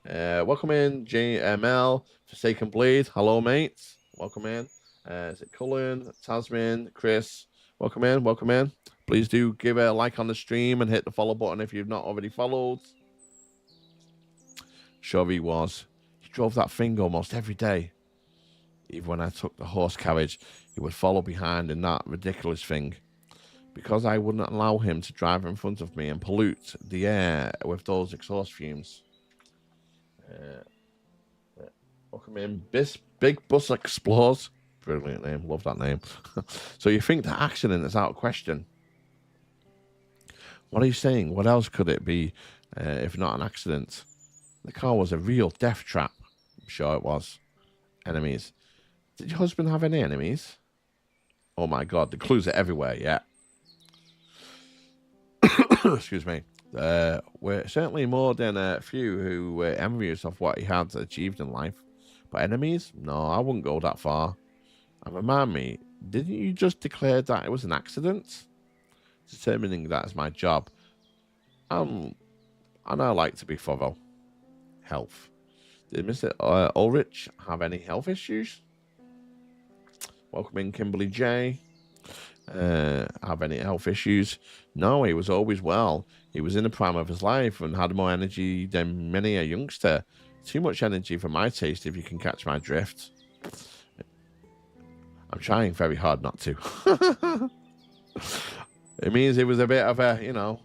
Welcome in, JML, Forsaken Blade. Hello, mates. Welcome in. Is it Cullen, Tasman, Chris? Welcome in, welcome in. Please do give a like on the stream and hit the follow button if you've not already followed. Sure he was. He drove that thing almost every day. Even when I took the horse carriage, he would follow behind in that ridiculous thing. Because I wouldn't allow him to drive in front of me and pollute the air with those exhaust fumes. Welcome in, Big Bus Explores. Brilliant name, love that name. So you think the accident is out of question? What are you saying? What else could it be if not an accident? The car was a real death trap. I'm sure it was. Enemies. Did your husband have any enemies? Oh my god, the clues are everywhere, yeah. Excuse me. We're certainly more than a few who were envious of what he had achieved in life. But enemies? No, I wouldn't go that far. And remind me, didn't you just declare that it was an accident? Determining that is my job. And I like to be thorough. Health. Did Mr. Ulrich have any health issues? Welcome in, Kimberly J. Have any health issues? No, he was always well. He was in the prime of his life and had more energy than many a youngster. Too much energy for my taste, if you can catch my drift. I'm trying very hard not to. It means it was a bit of a, you know,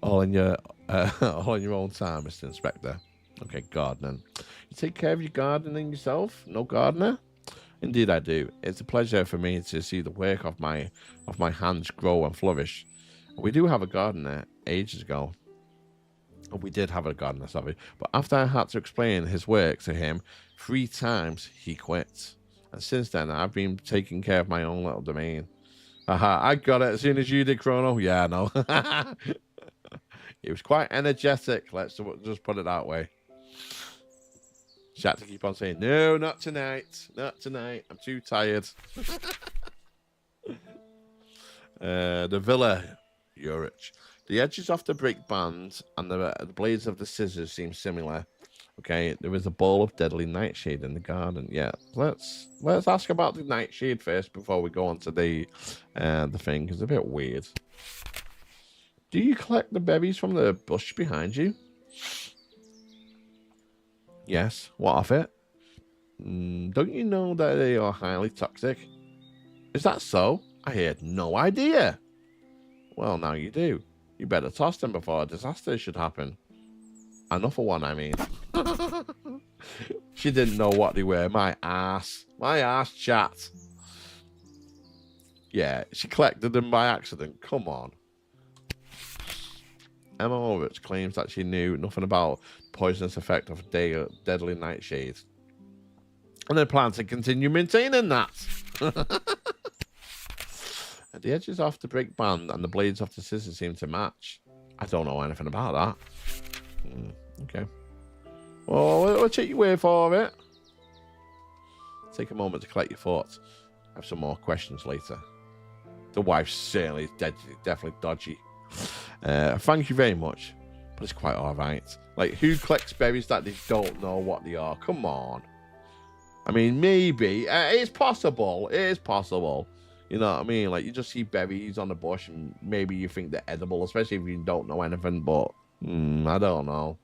all in your own time, Mr. Inspector. Okay, gardening. You take care of your gardening yourself? No gardener? Indeed I do. It's a pleasure for me to see the work of my hands grow and flourish. We do have a gardener ages ago. We did have a gardener, sorry. But after I had to explain his work to him 3 times, he quit. And since then, I've been taking care of my own little domain. Haha, I got it as soon as you did, Chrono. Yeah, no. It was quite energetic. Let's just put it that way. She had to keep on saying, no, not tonight. Not tonight. I'm too tired. The Villa, Urich. The edges of the brick band and the blades of the scissors seem similar. Okay, there is a ball of deadly nightshade in the garden. Yeah, let's ask about the nightshade first before we go on to the thing. It's a bit weird. Do you collect the berries from the bush behind you? Yes. What of it? Don't you know that they are highly toxic? Is that so? I had no idea. Well, now you do. You better toss them before a disaster should happen. Another one, I mean. She didn't know what they were. My ass. My ass, chat. Yeah, she collected them by accident. Come on. Emma Ulrich claims that she knew nothing about the poisonous effect of deadly nightshade. And they plan to continue maintaining that. The edges of the brick band and the blades of the scissors seem to match. I don't know anything about that. Okay. Well, we'll take your word for it. Take a moment to collect your thoughts. I have some more questions later. The wife's certainly definitely dodgy. Thank you very much. But it's quite alright. Like, who collects berries that they don't know what they are? Come on. I mean, maybe. It's possible. It is possible. You know what I mean? Like, you just see berries on the bush and maybe you think they're edible, especially if you don't know anything, but I don't know.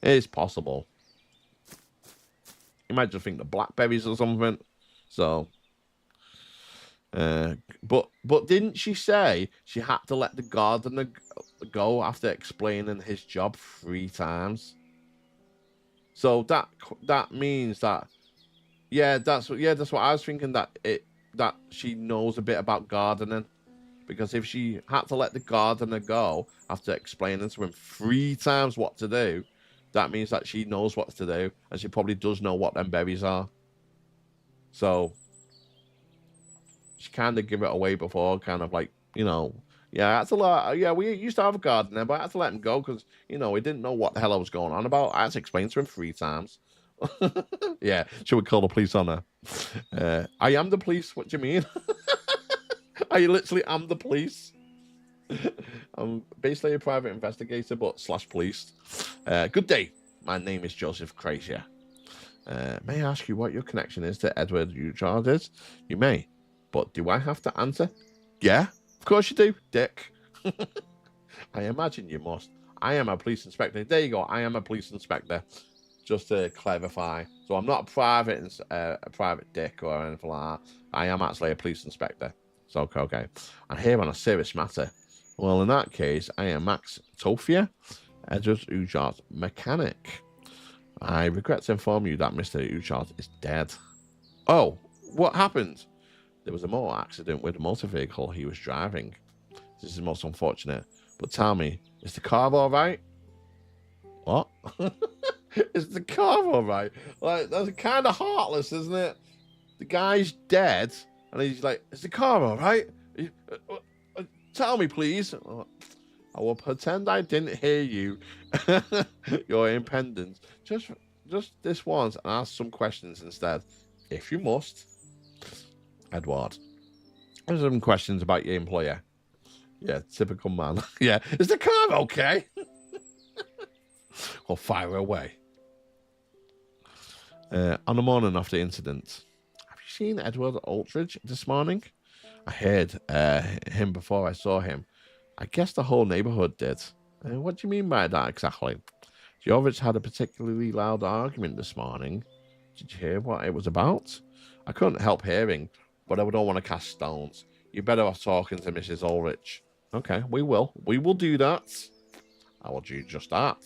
It is possible. You might just think they're blackberries or something. So, but didn't she say she had to let the gardener go after explaining his job 3 times? So that means that, that's what I was thinking, that she knows a bit about gardening, because if she had to let the gardener go after explaining to him 3 times what to do, that means that she knows what to do, and she probably does know what them berries are. So she kind of give it away before, kind of like, that's a lot. Yeah, we used to have a gardener, but I had to let him go because, he didn't know what the hell I was going on about. I had to explain to him 3 times. Yeah, should we call the police on her? I am the police. What do you mean? I literally am the police. I'm basically a private investigator, but / police. Good day. My name is Joseph Crazier. May I ask you what your connection is to Edward Uchard? You may, but do I have to answer? Yeah, of course you do, dick. I imagine you must. I am a police inspector. There you go. I am a police inspector. Just to clarify. So I'm not a private dick or anything like that. I am actually a police inspector. So, okay. I'm here on a serious matter. Well, in that case, I am Max Tofia, Edward Uchard's mechanic. I regret to inform you that Mr. Uchard is dead. Oh, what happened? There was a motor accident with the motor vehicle he was driving. This is most unfortunate. But tell me, is the car all right? What? Is the car all right? Like, that's kind of heartless, isn't it? The guy's dead, and he's like, is the car all right? Tell me, please. I will pretend I didn't hear you. Your impendence. Just this once, and ask some questions instead, if you must. Edward, there's some questions about your employer. Yeah, typical man. Yeah, is the car okay? Or fire away. On the morning of the incident, have you seen Edward Aldridge this morning? I heard him before I saw him. I guess the whole neighborhood did. What do you mean by that exactly? The Aldridge had a particularly loud argument this morning. Did you hear what it was about? I couldn't help hearing, but I don't want to cast stones. You're better off talking to Mrs. Aldridge. Okay, we will. We will do that. I will do just that.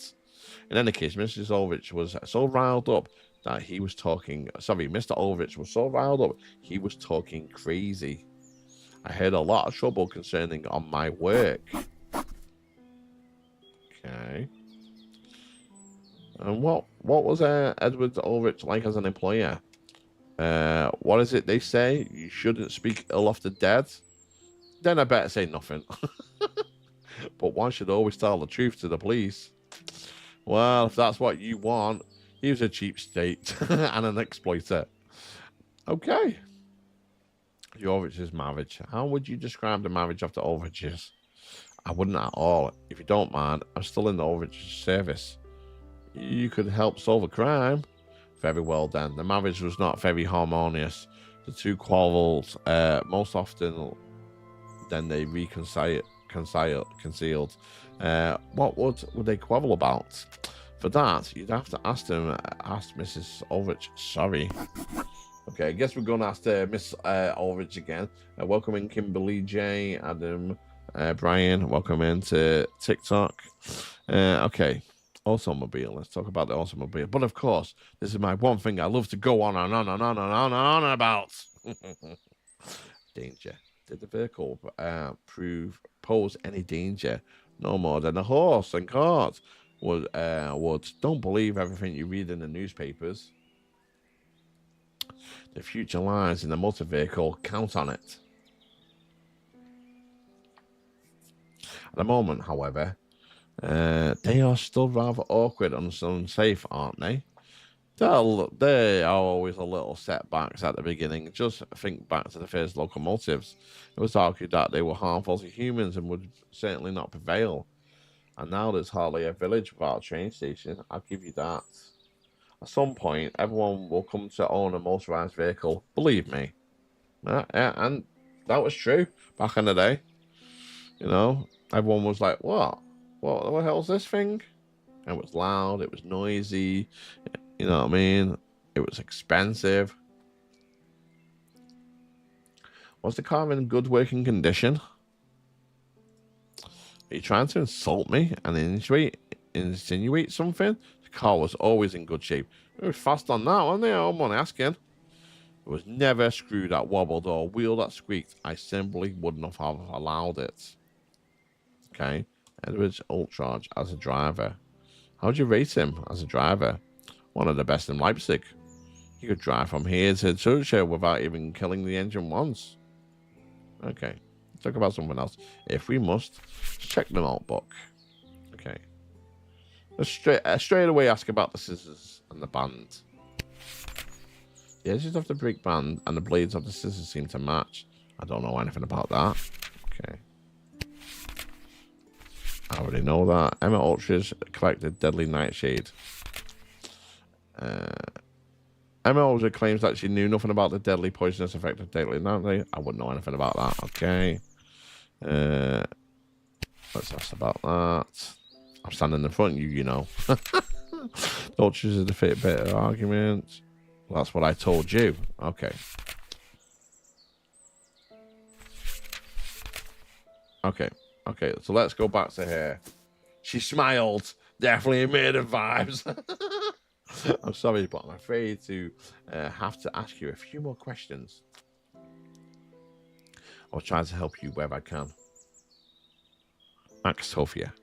In any case, Mrs. Aldridge was so riled up that he was talking... Sorry, Mr. Aldridge was so riled up, he was talking crazy. I heard a lot of trouble concerning on my work. Okay. And what was Edward Aldridge like as an employer? What is it they say? You shouldn't speak ill of the dead? Then I better say nothing. But one should always tell the truth to the police. Well, if that's what you want, he was a cheapskate and an exploiter. Okay. The Aldridge's marriage. How would you describe the marriage of the Aldridges? I wouldn't at all. If you don't mind, I'm still in the Aldridge's service. You could help solve a crime. Very well then. The marriage was not very harmonious. The two quarrelled most often then they concealed. What would they quarrel about? For that, you'd have to ask Mrs. Aldridge. Sorry. Okay, I guess we're going to ask Miss Aldridge again. Welcome in Kimberly J, Adam, Brian. Welcome into TikTok. Okay, automobile. Let's talk about the automobile. But of course, this is my one thing I love to go on and on and on and on and on about. Danger. Did the vehicle pose any danger? No more than a horse and cart would. Don't believe everything you read in the newspapers. The future lies in the motor vehicle. Count on it. At the moment, however, they are still rather awkward and unsafe, aren't they? They are always a little setbacks at the beginning. Just think back to the first locomotives. It was argued that they were harmful to humans and would certainly not prevail. And now there's hardly a village without a train station. I'll give you that. At some point, everyone will come to own a motorized vehicle. Believe me. Yeah, and that was true back in the day. You know, everyone was like, what? What the hell's this thing? And it was loud. It was noisy. You know what I mean? It was expensive. Was the car in good working condition? Are you trying to insult me and insinuate something? The car was always in good shape. It was fast on that, wasn't it? I'm only asking. It was never a screw that wobbled or a wheel that squeaked. I simply wouldn't have allowed it. Okay. Edwards Ultrage as a driver. How would you rate him as a driver? One of the best in Leipzig. He could drive from here to Zurich without even killing the engine once. Okay. Let's talk about something else. If we must, check the notebook. Okay. Let's straight away ask about the scissors and the band. The edges of the brake band and the blades of the scissors seem to match. I don't know anything about that. Okay. I already know that. Emma Ultra's collected deadly nightshade. Emma Ultra claims that she knew nothing about the deadly poisonous effect of deadly nightshade. I wouldn't know anything about that. Okay. Let's ask about that. I'm standing in front of you, you know. Ultra's is a fit better argument. Well, that's what I told you. Okay. Okay. Okay, so let's go back to her. She smiled. Definitely made of vibes. I'm sorry, but I'm afraid to have to ask you a few more questions. I'll try to help you where I can. Max Hofia.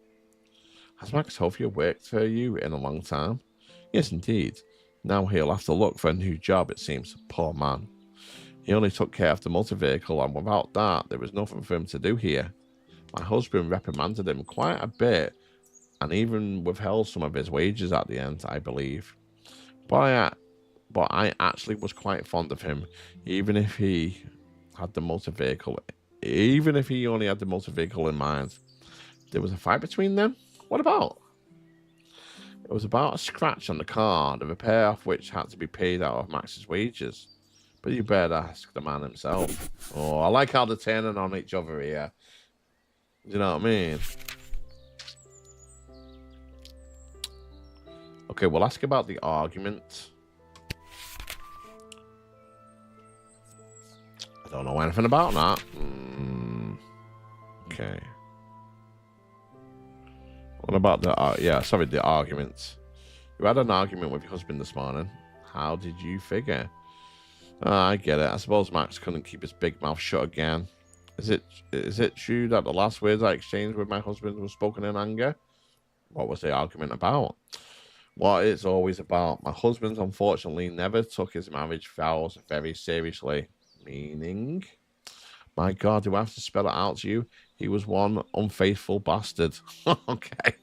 Has Max Hofia worked for you in a long time? Yes, indeed. Now he'll have to look for a new job, it seems. Poor man. He only took care of the motor vehicle, and without that, there was nothing for him to do here. My husband reprimanded him quite a bit, and even withheld some of his wages at the end, I believe. But I actually was quite fond of him, even if he had the motor vehicle. Even if he only had the motor vehicle in mind. There was a fight between them? What about? It was about a scratch on the car, the repair of which had to be paid out of Max's wages. But you better ask the man himself. Oh, I like how they're turning on each other here. Do you know what I mean? Okay, we'll ask about the argument. I don't know anything about that. Okay. What about the the argument? You had an argument with your husband this morning. How did you figure? I get it. I suppose Max couldn't keep his big mouth shut again. Is it true that the last words I exchanged with my husband were spoken in anger? What was the argument about? What it's always about. My husband unfortunately never took his marriage vows very seriously. Meaning? My God, do I have to spell it out to you? He was one unfaithful bastard. Okay.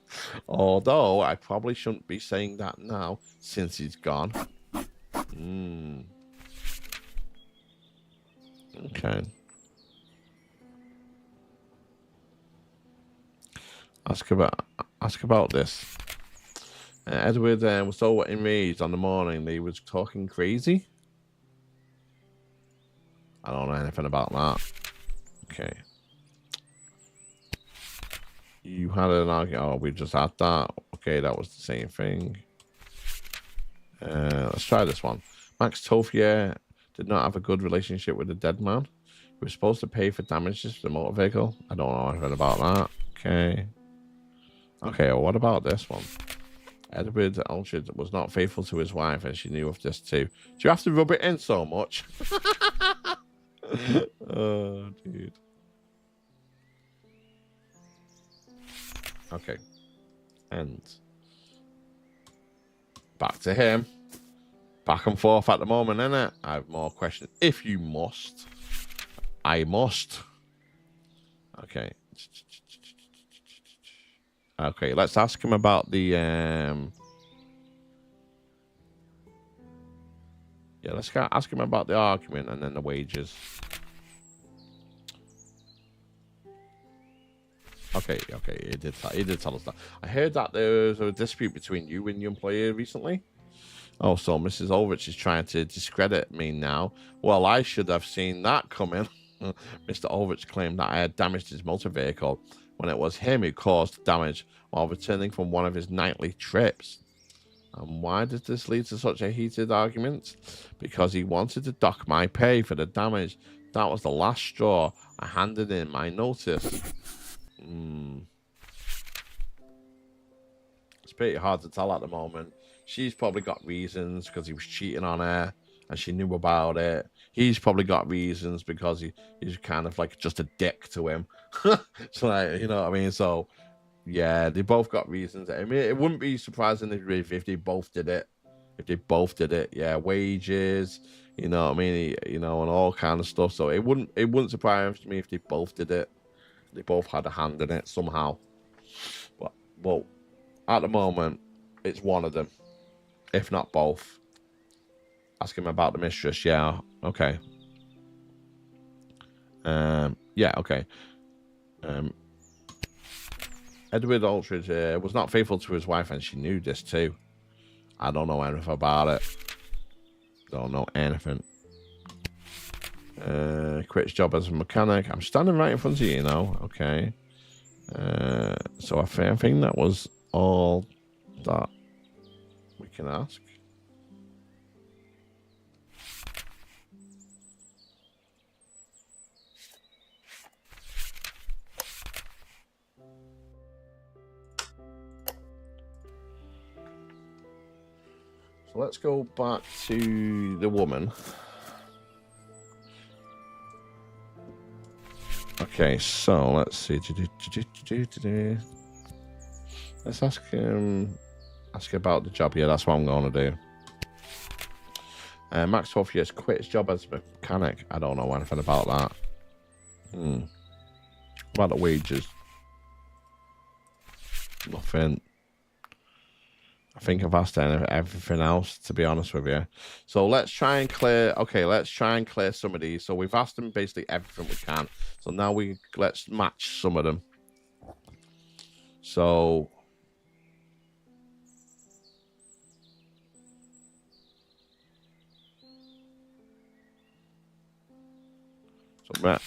Although I probably shouldn't be saying that now since he's gone. Okay. Ask about this. Edward was so enraged on the morning that he was talking crazy. I don't know anything about that. Okay. You had an argument. Oh, we just had that. Okay, that was the same thing. Let's try this one. Max Tofia did not have a good relationship with the dead man. He was supposed to pay for damages to the motor vehicle. I don't know anything about that. Okay. Okay, well, what about this one? Edward Alchard was not faithful to his wife, and she knew of this too. Do you have to rub it in so much? Oh, dude. Okay. And back to him. Back and forth at the moment, innit? I have more questions. If you must. I must. Okay. Okay, let's ask him about the let's ask him about the argument and then the wages. Okay, he did tell us that. I heard that there was a dispute between you and your employer recently. Oh, so Mrs. Ulrich is trying to discredit me now. Well, I should have seen that coming. Mr. Ulrich claimed that I had damaged his motor vehicle when it was him who caused the damage while returning from one of his nightly trips. And why did this lead to such a heated argument? Because he wanted to dock my pay for the damage That was the last straw. I handed in my notice. It's pretty hard to tell at the moment. She's probably got reasons because he was cheating on her and she knew about it. He's probably got reasons because he's kind of like just a dick to him. So, like, you know what I mean? So, yeah, they both got reasons. I mean, it wouldn't be surprising if they both did it. If they both did it, yeah, wages, you know what I mean, you know, and all kind of stuff. So it wouldn't surprise me if they both did it. They both had a hand in it somehow. But at the moment, it's one of them, if not both. Ask him about the mistress. Yeah, okay. Yeah, okay. Edward Aldridge was not faithful to his wife, and she knew this too. I don't know anything about it. Don't know anything. Quit his job as a mechanic. I'm standing right in front of you, you know. Okay. So I think that was all that we can ask. So let's go back to the woman. Okay, so let's see. Let's ask about the job. Yeah, that's what I'm going to do. Max 12 years, quit his job as a mechanic. I don't know anything about that. About the wages. Nothing. I think I've asked everything else, to be honest with you. So let's try and clear. Okay, let's try and clear some of these. So we've asked them basically everything we can. So now let's match some of them. So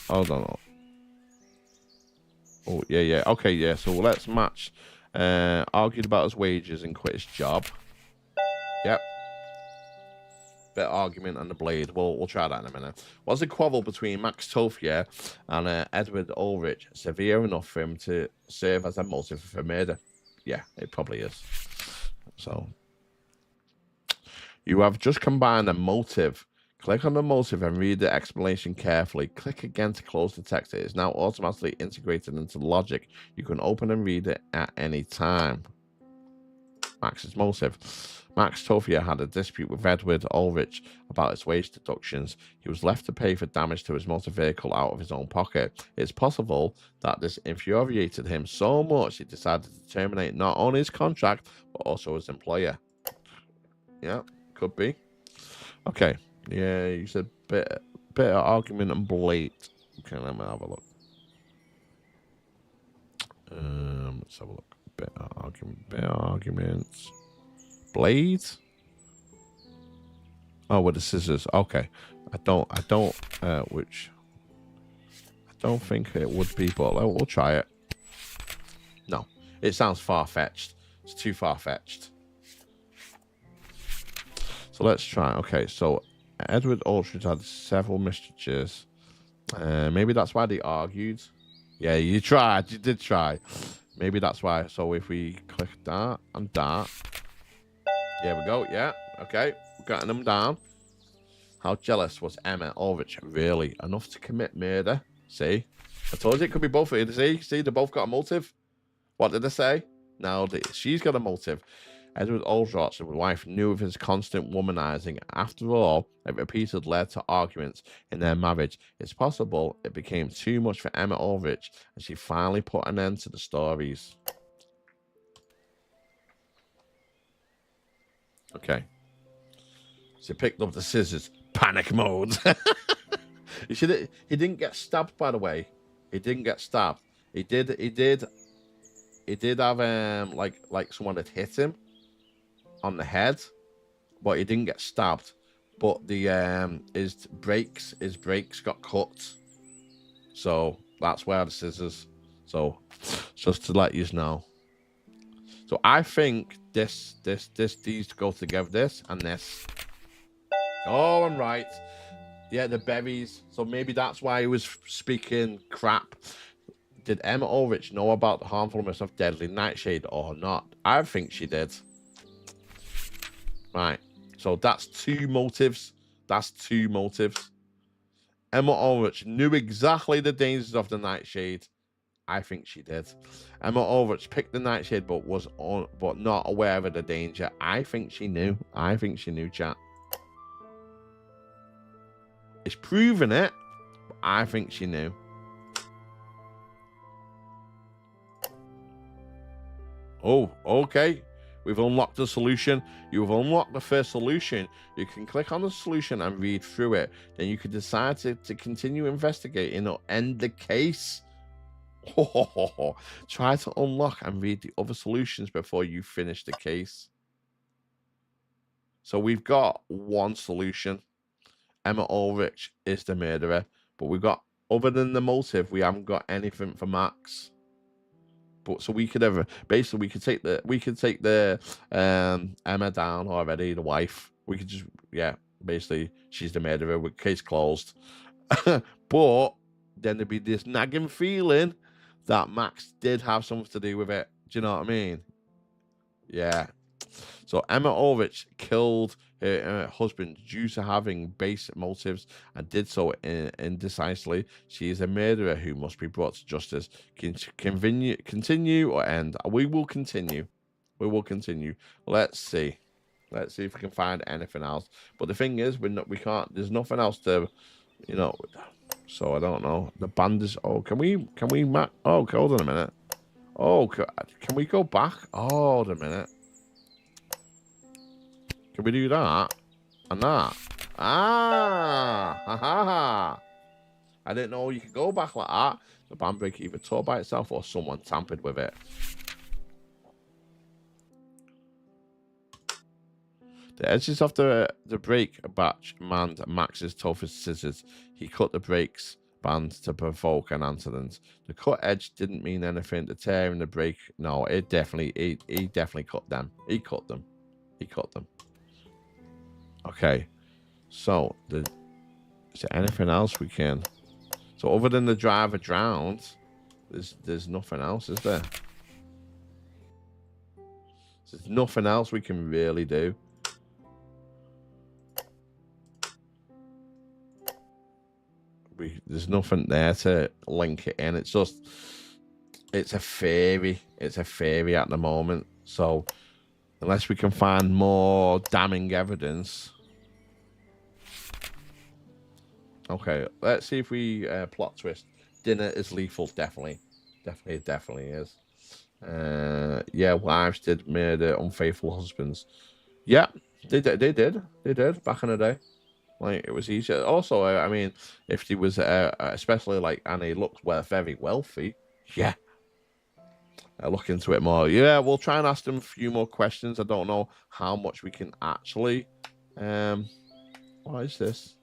hold on. Oh yeah. Okay, yeah. So let's match. Argued about his wages and quit his job. Yep. Bit of argument on the blade. We'll try that in a minute. Was the quarrel between Max Tofia and Edward Ulrich severe enough for him to serve as a motive for murder? Yeah, it probably is. So you have just combined a motive. Click on the motive and read the explanation carefully. Click again to close the text. It is now automatically integrated into logic. You can open and read it at any time. Max's motive. Max Tofia had a dispute with Edward Ulrich about his wage deductions. He was left to pay for damage to his motor vehicle out of his own pocket. It's possible that this infuriated him so much he decided to terminate not only his contract, but also his employer. Yeah, could be. Okay. Yeah, you said bit of argument and blade. Okay, let me have a look. Let's have a look. Bit of arguments. Blade? Oh, with the scissors. Okay. I don't think it would be, but we'll try it. No. It sounds far-fetched. It's too far-fetched. So let's try. Okay, so Edward Ulrich had several mistresses. Maybe that's why they argued. Yeah, you tried. You did try. Maybe that's why. So if we click that and that. Here we go. Yeah. Okay. We're getting them down. How jealous was Emma Ulrich? Really? Enough to commit murder? See? I told you it could be both of you. See? They both got a motive. What did I say? No, she's got a motive. Edward Ulrich's wife knew of his constant womanizing. After all, it repeatedly led to arguments in their marriage. It's possible it became too much for Emma Ulrich, and she finally put an end to the stories. Okay. She picked up the scissors. Panic mode. He didn't get stabbed, by the way. He didn't get stabbed. He did have like someone had hit him on the head, but he didn't get stabbed. But the his brakes got cut, so that's where the scissors. So just to let you know. So I think these go together. This and this. Oh, I'm right. Yeah, the berries. So maybe that's why he was speaking crap. Did Emma Ulrich know about the harmfulness of deadly nightshade or not? I think she did. Right. So that's 2 motives. That's 2 motives. Emma Ulrich knew exactly the dangers of the nightshade. I think she did. Emma Ulrich picked the nightshade but but not aware of the danger. I think she knew. I think she knew, chat. It's proven it, but I think she knew. Oh, okay. We've unlocked the solution. You've unlocked the first solution. You can click on the solution and read through it. Then you can decide to continue investigating or end the case. Try to unlock and read the other solutions before you finish the case. So we've got 1 solution. Emma Ulrich is the murderer. But we've got, other than the motive, we haven't got anything for Max. But so we could basically we could take the Emma down already, the wife. We could just, yeah, basically she's the murderer with case closed. But then there'd be this nagging feeling that Max did have something to do with it. Do you know what I mean? Yeah. So Emma Ulrich killed her husband due to having base motives and did so indecisively. She is a murderer who must be brought to justice. Continue or end? We will continue. We will continue. Let's see. Let's see if we can find anything else. But the thing is, we can't. There's nothing else to, you know. So I don't know. The band is. Oh, can we? Oh, hold on a minute. Oh, can we go back? Hold a minute. Can we do that? And that? Ah! Ha ha ha! I didn't know you could go back like that. The band brake either tore by itself or someone tampered with it. The edges of the brake batch manned Max's toughest scissors. He cut the brakes band to provoke an accident. The cut edge didn't mean anything. The tear in the brake, no, he definitely cut them. He cut them. Okay, so is there anything else we can? So other than the driver drowned, there's nothing else, is there? There's nothing else we can really do. There's nothing there to link it in. It's just, it's a theory. It's a theory at the moment. So unless we can find more damning evidence. Okay, let's see if we plot twist. Dinner is lethal. Definitely is. Yeah, wives did murder unfaithful husbands. Yeah, they did back in the day. Like, it was easier. Also, I mean, if he was especially like, and he looked very wealthy, yeah. Look into it more. Yeah, we'll try and ask them a few more questions. I don't know how much we can actually. What is this?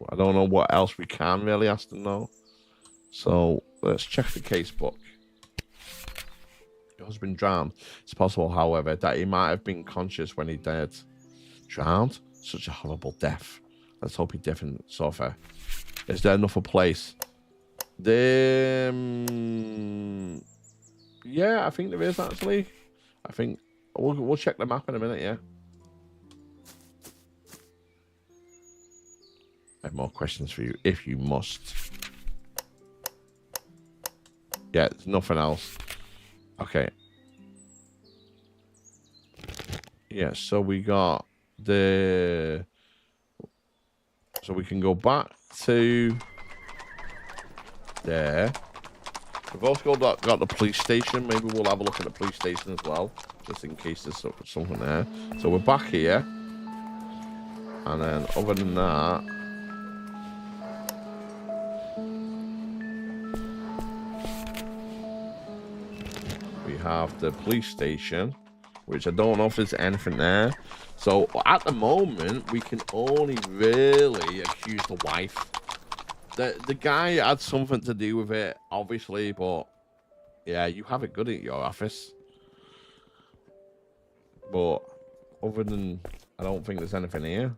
I don't know what else we can really ask them though. So let's check the casebook. Your husband drowned. It's possible, however, that he might have been conscious when he died. Drowned? Such a horrible death. Let's hope he didn't suffer. Is there enough of a place? Yeah, I think there is actually. I think we'll check the map in a minute. Yeah. I have more questions for you if you must. Yeah, there's nothing else. Okay. Yeah, so we got the. So we can go back to there. We've also got the police station. Maybe we'll have a look at the police station as well, just in case there's something there. So we're back here. And then other than that, we have the police station, which I don't know if there's anything there. So at the moment, we can only really accuse the wife. The guy had something to do with it, obviously, but yeah, you have it good at your office. But other than I don't think there's anything here.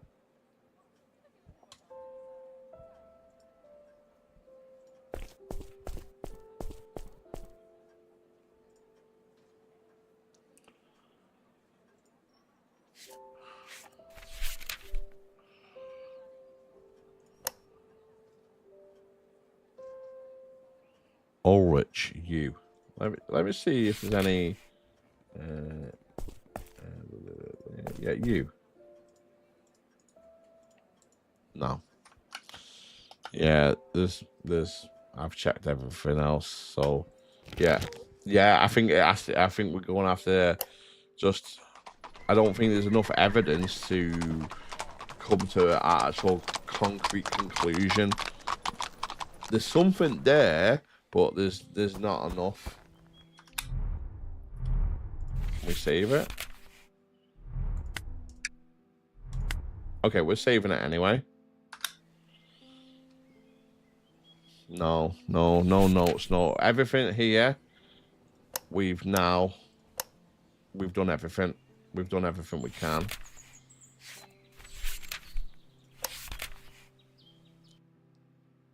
Ulrich, you. Let me see if there's any. Yeah, you. No. Yeah, there's. I've checked everything else, so yeah. I think we're going after just. I don't think there's enough evidence to come to an actual concrete conclusion. There's something there, but there's not enough. Can we save it? Okay, we're saving it anyway. No notes, no. Everything here, we've done everything. We've done everything we can.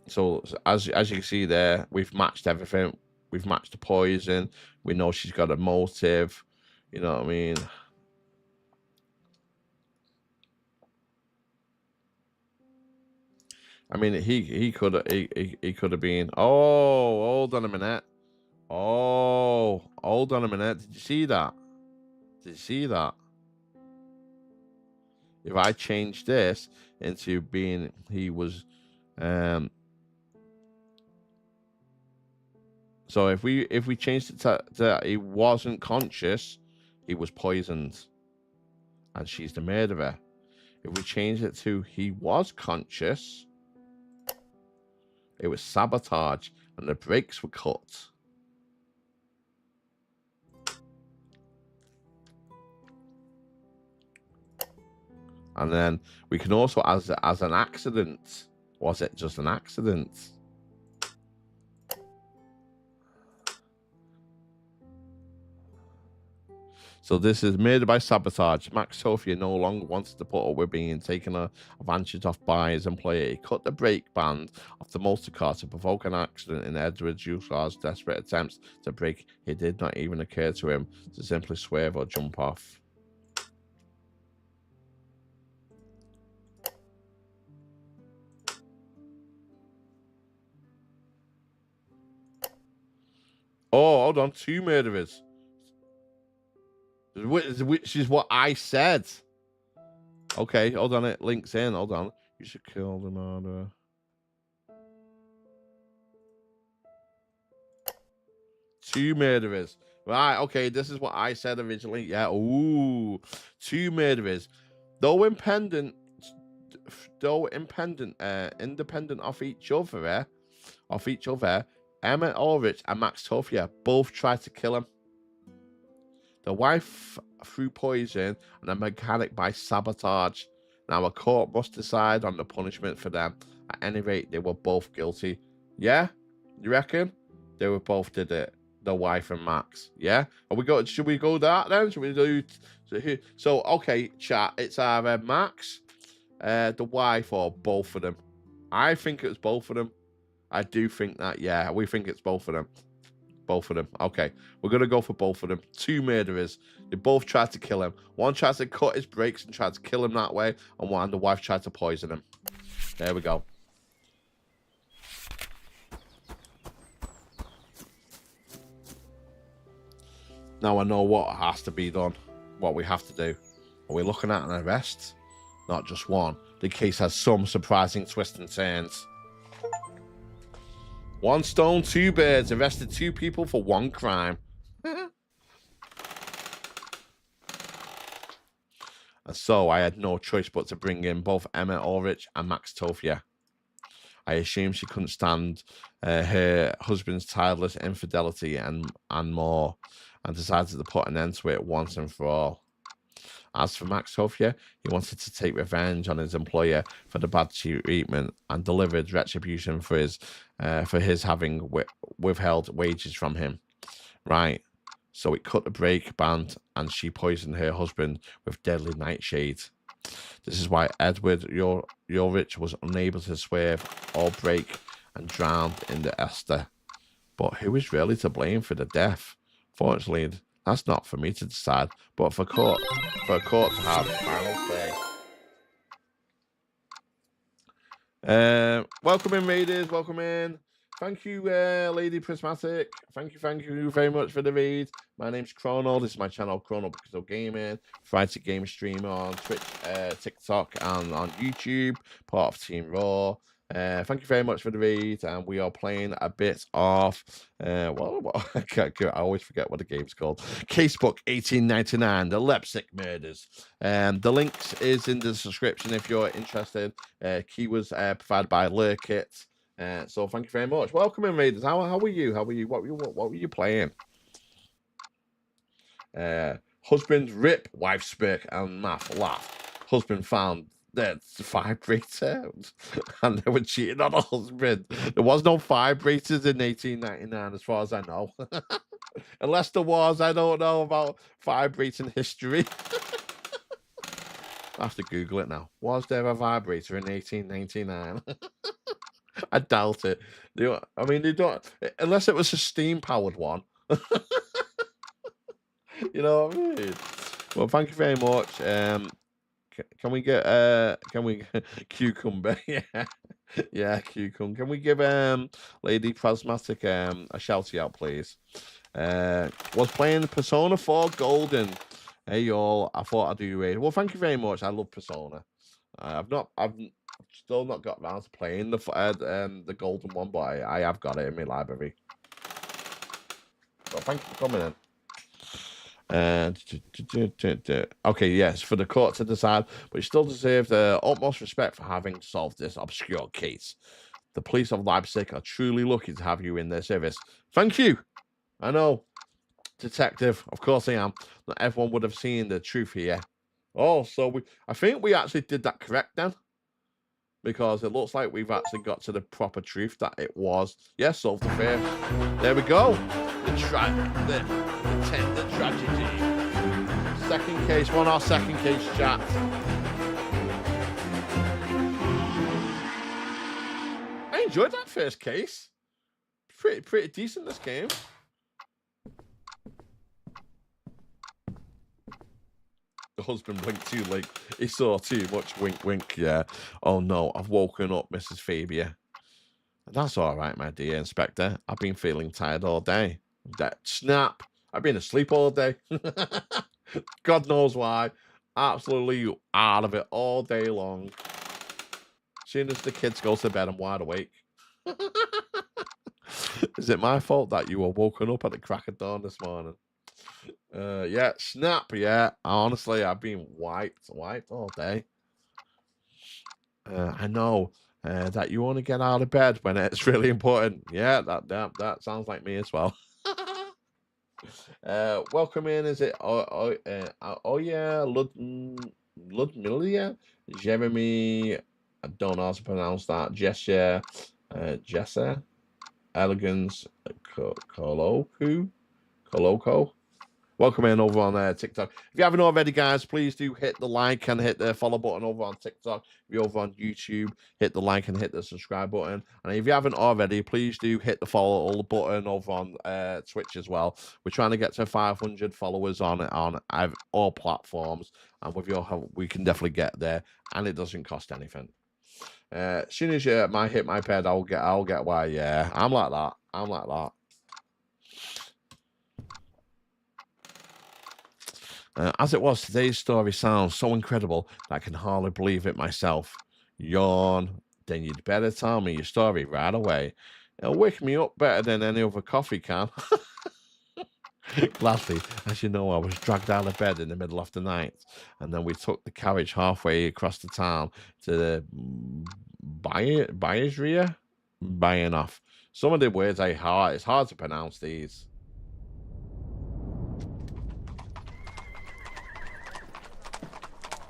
So as you can see there, we've matched everything. We've matched the poison. We know she's got a motive. You know what I mean? I mean, he could have been. Oh, hold on a minute. Oh, hold on a minute. Did you see that? Did you see that? If I change this into being he was, so if we changed it to he wasn't conscious, he was poisoned, and she's the murderer. If we change it to he was conscious, it was sabotage, and the brakes were cut. And then we can also, as an accident. Was it just an accident? So this is murder by sabotage. Max Sophia no longer wanted to put up with being taken advantage of by his employer. He cut the brake band of the motor car to provoke an accident in Edward Jussar's desperate attempts to brake. It did not even occur to him to simply swerve or jump off. Oh, hold on. 2 murderers. Which is what I said. Okay, hold on. It links in. Hold on. You should kill the murderer. Two murderers. Right, okay. This is what I said originally. Yeah. Ooh. 2 murderers. Though independent of each other, Emma Ulrich and Max Sophia both tried to kill him. The wife through poison and the mechanic by sabotage. Now a court must decide on the punishment for them. At any rate, they were both guilty. Yeah? You reckon? They were both did it. The wife and Max. Yeah? Should we go that then? Should we do so okay, chat. It's either Max, the wife, or both of them. I think it was both of them. I do think that, yeah. We think it's both of them. Both of them. Okay. We're going to go for both of them. 2 murderers. They both tried to kill him. One tried to cut his brakes and tried to kill him that way. And the wife tried to poison him. There we go. Now I know what has to be done. What we have to do. Are we looking at an arrest? Not just one. The case has some surprising twists and turns. 1 stone, 2 birds. Arrested 2 people for 1 crime. And so I had no choice but to bring in both Emma Ulrich and Max Sophia. I assumed she couldn't stand her husband's tireless infidelity and more, and decided to put an end to it once and for all. As for Max Sophia, he wanted to take revenge on his employer for the bad treatment and delivered retribution for his having withheld wages from him. Right. so it cut the brake band, and she poisoned her husband with deadly nightshade. This is why Edward Ulrich was unable to swerve or brake and drowned in the Ester. But who is really to blame for the death? Fortunately, that's not for me to decide, but for a court to have final say. Welcome in, Raiders. Welcome in. Thank you, Lady Prismatic. Thank you very much for the read. My name's Chrono. This is my channel, Chrono Pixel Gaming. Friday game streamer on Twitch, TikTok, and on YouTube. Part of Team Raw. Thank you very much for the read. And we are playing a bit of, I always forget what the game's called. Casebook 1899, the Leipzig murders. The links is in the description if you're interested. Keywords provided by Lurkit. So thank you very much. Welcome in, Raiders. How are you? What were you playing? Husband rip, wife spirk, and math laugh. Husband found dead vibrator, and they were cheating on a husband. There was no vibrators in 1899, as far as I know. Unless there was, I don't know about vibrating history. I have to Google it now. Was there a vibrator in 1899? I doubt it. I mean, they don't, unless it was a steam-powered one. You know what I mean? Well, thank you very much. Can we get cucumber? Yeah, cucumber. Can we give Lady Prismatic a shouty out, please? Was playing Persona 4 Golden. Hey y'all, I thought I'd do you. Well, thank you very much. I love Persona. I've still not got around to playing the golden one, but I have got it in my library. Well, thank you for coming in. Okay, yes, for the court to decide, but you still deserve the utmost respect for having solved this obscure case. The police of Leipzig are truly lucky to have you in their service. Thank you. I know, detective. Of course I am. Not everyone would have seen the truth here. Oh, so I think we actually did that correct then, because it looks like we've actually got to the proper truth that it was. Yes, solved the first. There we go. The tragedy. Second case. One our second case, chat. I enjoyed that first case. Pretty decent, this game. The husband blinked too late. He saw too much. Wink, wink. Yeah. Oh no, I've woken up, Mrs. Fabia. That's all right, my dear Inspector. I've been feeling tired all day. That snap. I've been asleep all day. God knows why. Absolutely out of it all day long. As soon as the kids go to bed, I'm wide awake. Is it my fault that you were woken up at the crack of dawn this morning? Yeah, snap. Yeah, honestly, I've been wiped all day. I know that you want to get out of bed when it's really important. Yeah, that sounds like me as well. Welcome in. Is it? Oh yeah, Ludmilla, Jeremy. I don't know how to pronounce that. Jessa, Elegance, Coloco. Welcome in over on TikTok. If you haven't already, guys, please do hit the like and hit the follow button over on TikTok. If you're over on YouTube, hit the like and hit the subscribe button. And if you haven't already, please do hit the follow button over on Twitch as well. We're trying to get to 500 followers on all platforms, and with your help, we can definitely get there. And it doesn't cost anything. As soon as you hit my pad, I'll get why. Yeah, I'm like that. As it was, today's story sounds so incredible that I can hardly believe it myself. Yawn. Then you'd better tell me your story right away. It'll wake me up better than any other coffee can. Gladly, as you know, I was dragged out of bed in the middle of the night, and then we took the carriage halfway across the town to the Bayersria. Bayenhof. Some of the words it's hard to pronounce these.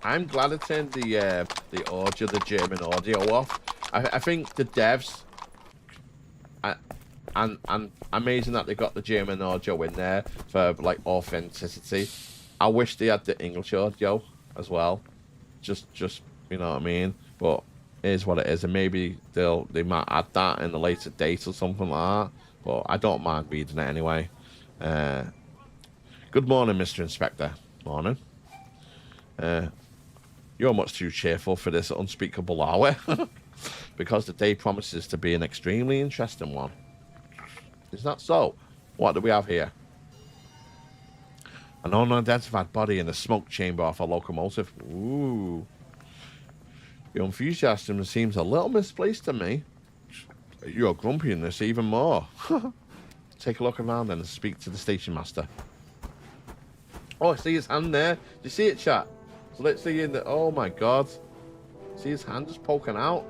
I'm glad I turned the audio, the German audio off. I think the devs, and amazing that they got the German audio in there for like authenticity. I wish they had the English audio as well. Just you know what I mean? But it is what it is, and maybe they might add that in a later date or something like that. But I don't mind reading it anyway. Good morning, Mr. Inspector. Morning. You're much too cheerful for this unspeakable hour, because the day promises to be an extremely interesting one. Is that so? What do we have here? An unidentified body in the smoke chamber of a locomotive. Ooh. Your enthusiasm seems a little misplaced to me. Your grumpiness even more. Take a look around and speak to the station master. Oh, I see his hand there. Do you see it, chat? So let's see in the... Oh, my God. See his hand just poking out?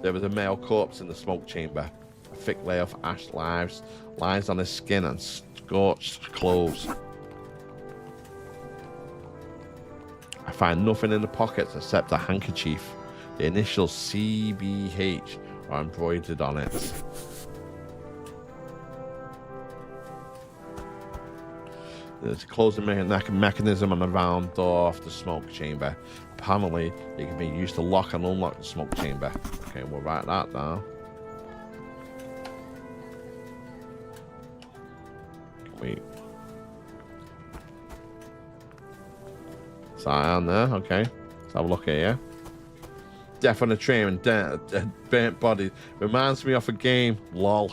There was a male corpse in the smoke chamber. A thick layer of ash lies on his skin and scorched clothes. I find nothing in the pockets except a handkerchief. The initials CBH are embroidered on it. There's a closing mechanism on the round door of the smoke chamber. Apparently, it can be used to lock and unlock the smoke chamber. Okay, we'll write that down. Wait. Is that on there? Okay. Let's have a look here. Death on a train and burnt body. Reminds me of a game. Lol.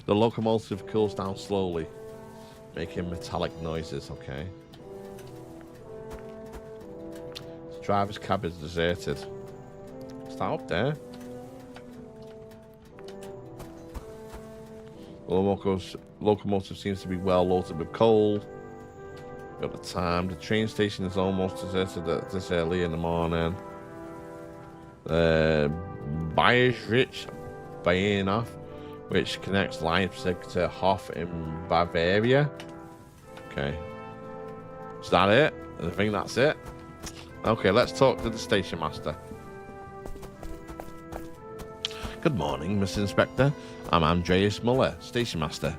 The locomotive cools down slowly, making metallic noises. Okay. The driver's cab is deserted. Is that up there? The locomotive seems to be well loaded with coal. At the time, the train station is almost deserted at this early in the morning. Bahnhof, which connects Leipzig to Hof in Bavaria. Okay. Is that it? I think that's it. Okay, let's talk to the station master. Good morning, Mr. Inspector. I'm Andreas Muller, station master.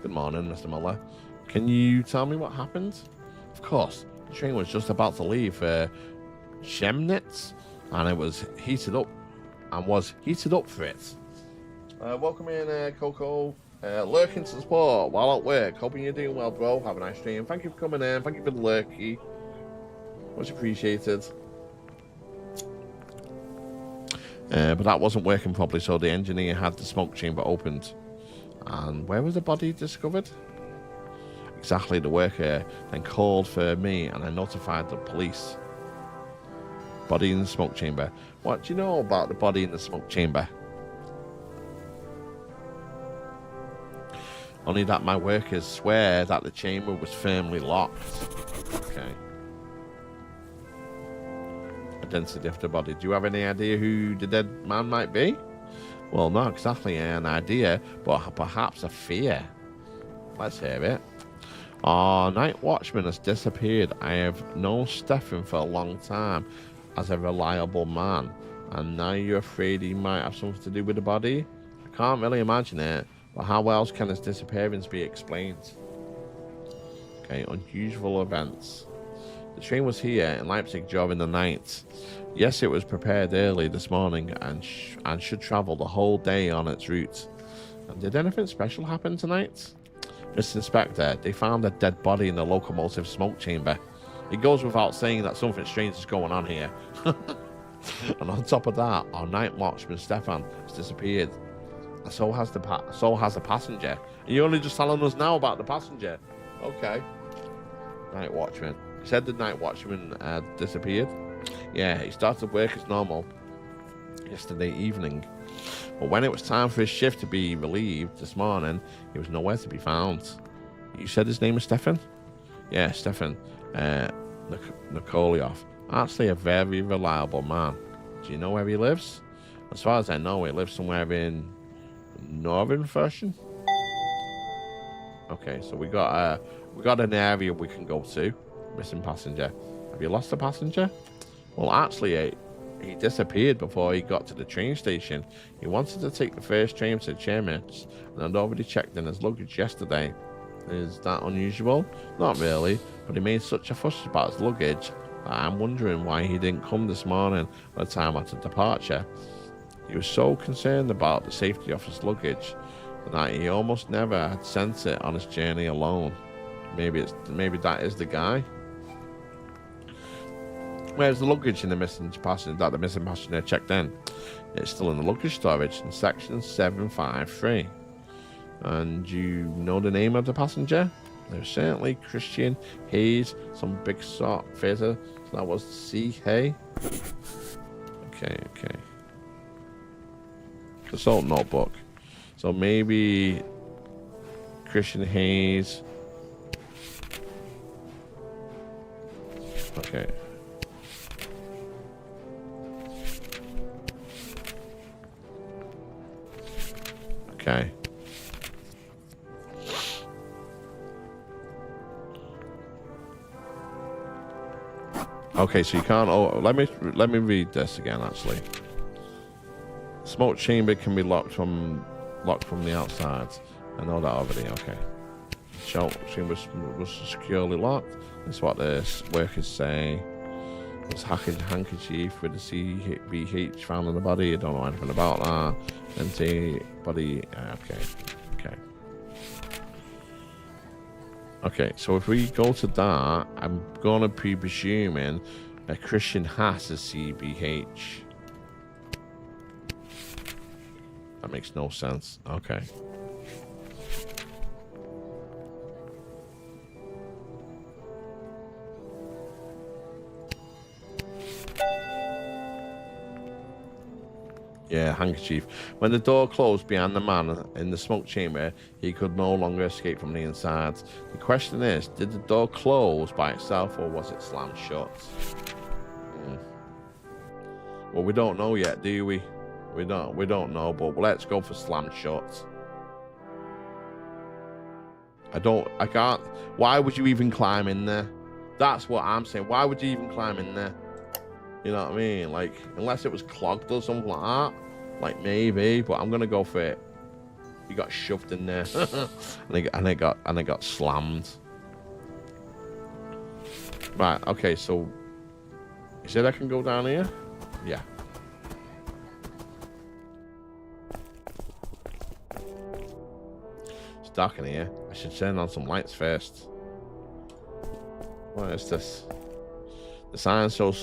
Good morning, Mr. Muller. Can you tell me what happened? Of course. The train was just about to leave Chemnitz, and it was heated up for it. Welcome in, Coco. Lurking to support while at work. Hoping you're doing well, bro. Have a nice stream. Thank you for coming in. Thank you for the lurky. Much appreciated. But that wasn't working properly, so the engineer had the smoke chamber opened. And where was the body discovered? Exactly. The worker then called for me, and I notified the police. Body in the smoke chamber. What do you know about the body in the smoke chamber? Only that my workers swear that the chamber was firmly locked. Okay. Identity of the body. Do you have any idea who the dead man might be? Well, not exactly an idea, but perhaps a fear. Let's hear it. Our night watchman has disappeared. I have known Stefan for a long time as a reliable man, and now you're afraid he might have something to do with the body? I can't really imagine it, but how else can his disappearance be explained? Okay, unusual events. The train was here in Leipzig during the night. Yes, it was prepared early this morning and should travel the whole day on its route. And did anything special happen tonight? Mr. Inspector, they found a dead body in the locomotive smoke chamber. It goes without saying that something strange is going on here. And on top of that, our night watchman Stefan has disappeared. And so has the passenger. And you're only just telling us now about the passenger. Okay. Night watchman. You said the night watchman disappeared? Yeah, he started work as normal yesterday evening. But when it was time for his shift to be relieved this morning, he was nowhere to be found. You said his name was Stefan? Yeah, Stefan Nikoliov. Actually a very reliable man. Do you know where he lives? As far as I know, he lives somewhere in northern Prussian. Okay, so we got an area we can go to. Missing passenger. Have you lost a passenger? Well, actually, He disappeared before he got to the train station. He wanted to take the first train to Chemnitz and had already checked in his luggage yesterday. Is that unusual? Not really, but he made such a fuss about his luggage that I'm wondering why he didn't come this morning at the time after departure. He was so concerned about the safety of his luggage that he almost never had sent it on his journey alone. Maybe that is the guy. Where's the luggage in the missing passenger checked in? It's still in the luggage storage in section 753. And you know the name of the passenger? There's certainly Christian Hayes, some big sort phaser. So that was C. Hay. Okay. Consult notebook. So maybe Christian Hayes. Okay. Okay. Okay, so you can't. Oh, let me read this again. Actually, smoke chamber can be locked from the outside. I know that already. Okay. Smoke chamber was securely locked. That's what the workers say. There's handkerchief with the CBH found in the body. I don't know anything about that. And the body. Okay, so if we go to that, I'm gonna be presuming that Christian has a CBH. That makes no sense. Okay. Yeah, handkerchief. When the door closed behind the man in the smoke chamber, he could no longer escape from the inside. The question is, did the door close by itself or was it slammed shut? Well, we don't know yet, do we? We don't know, but let's go for slammed shut. I can't. Why would you even climb in there? That's what I'm saying. Why would you even climb in there? You know what I mean? Like, unless it was clogged or something like that. Like, maybe, but I'm gonna go for it. He got shoved in there. and it got slammed. Right, okay, so you said I can go down here? Yeah. It's dark in here. I should turn on some lights first. What is this? The sign shows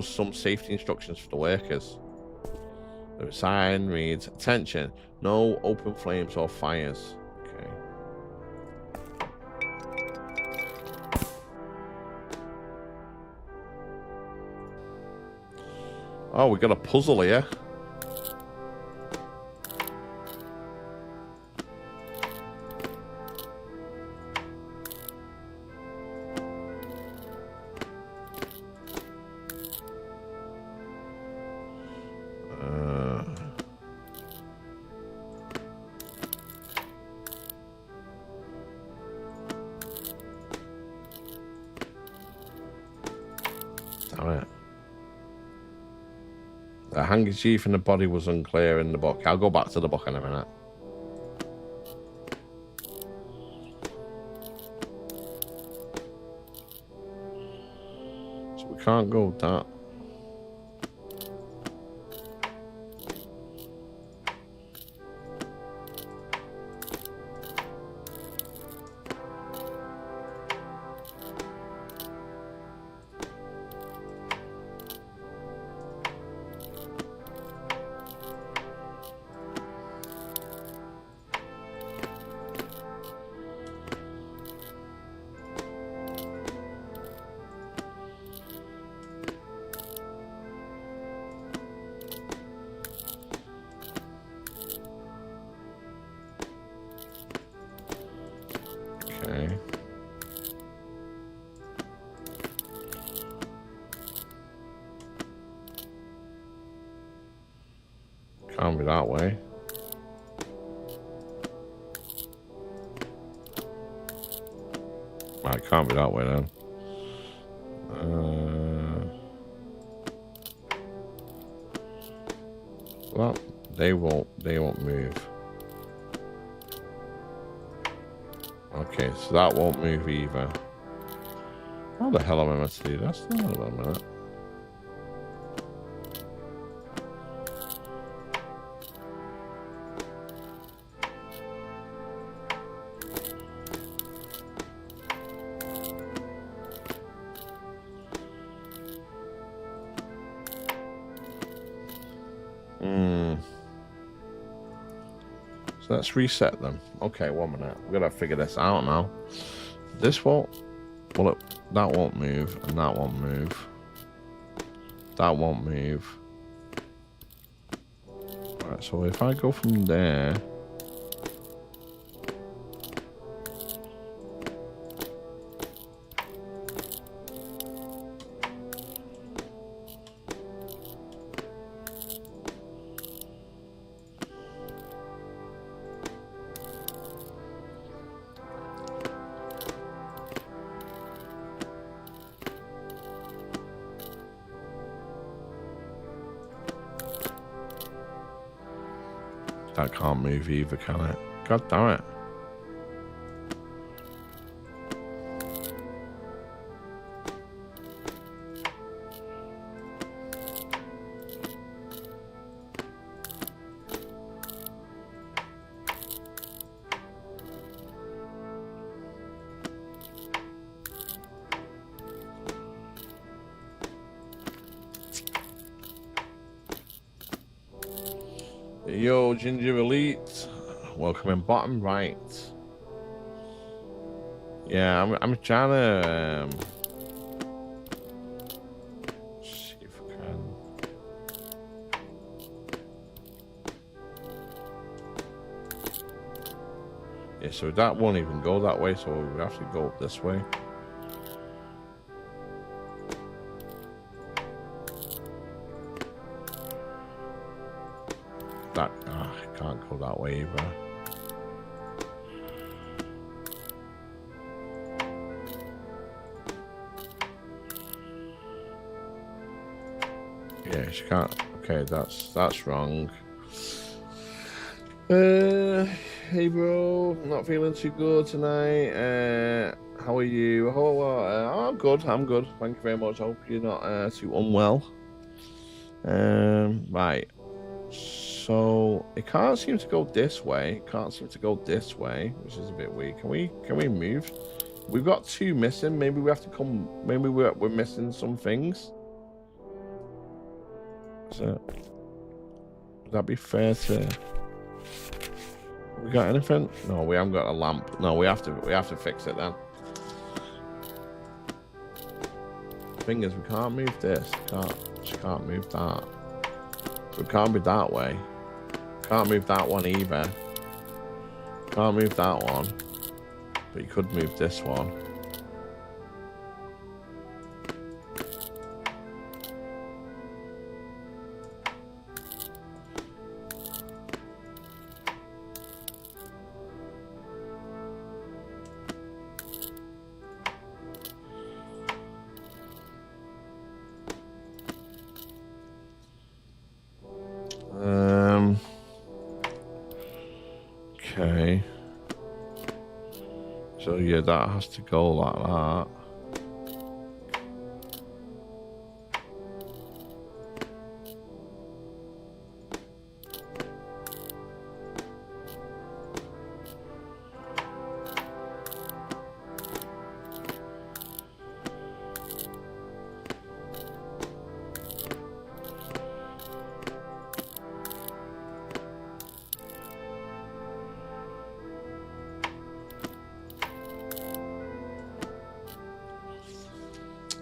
some safety instructions for the workers. The sign reads, "Attention, no open flames or fires." Okay. Oh, we got a puzzle here. The handkerchief and the body was unclear in the book. I'll go back to the book in a minute. So we can't go that. Okay. Can't be that way. Right, can't be that way then. So that they won't move. Okay, so that won't move either. How the hell am I meant to do this? Hold on a minute. So let's reset them. Okay, 1 minute. We're gonna figure this out now. This won't. Well, that won't move, and that won't move. That won't move. Alright, so if I go from there. That can't move either, can it? God damn it. Yo, Ginger Elite, welcome in bottom right. Yeah, I'm trying to see if I can. Yeah, so that won't even go that way, so we have to go this way. That I can't go that way either. Yeah, she can't. Okay, that's wrong. Hey bro, not feeling too good tonight. How are you? I'm good. Thank you very much. I hope you're not too unwell. Right. So it can't seem to go this way. It can't seem to go this way, which is a bit weird. Can we move? We've got 2 missing. Maybe we have to come. Maybe we're missing some things. So would that be fair to? We got anything? No, we haven't got a lamp. No, we have to fix it then. Thing is, we can't move this. She can't move that. So it can't be that way. Can't move that one either. Can't move that one. But you could move this one. Okay. So yeah, that has to go like that.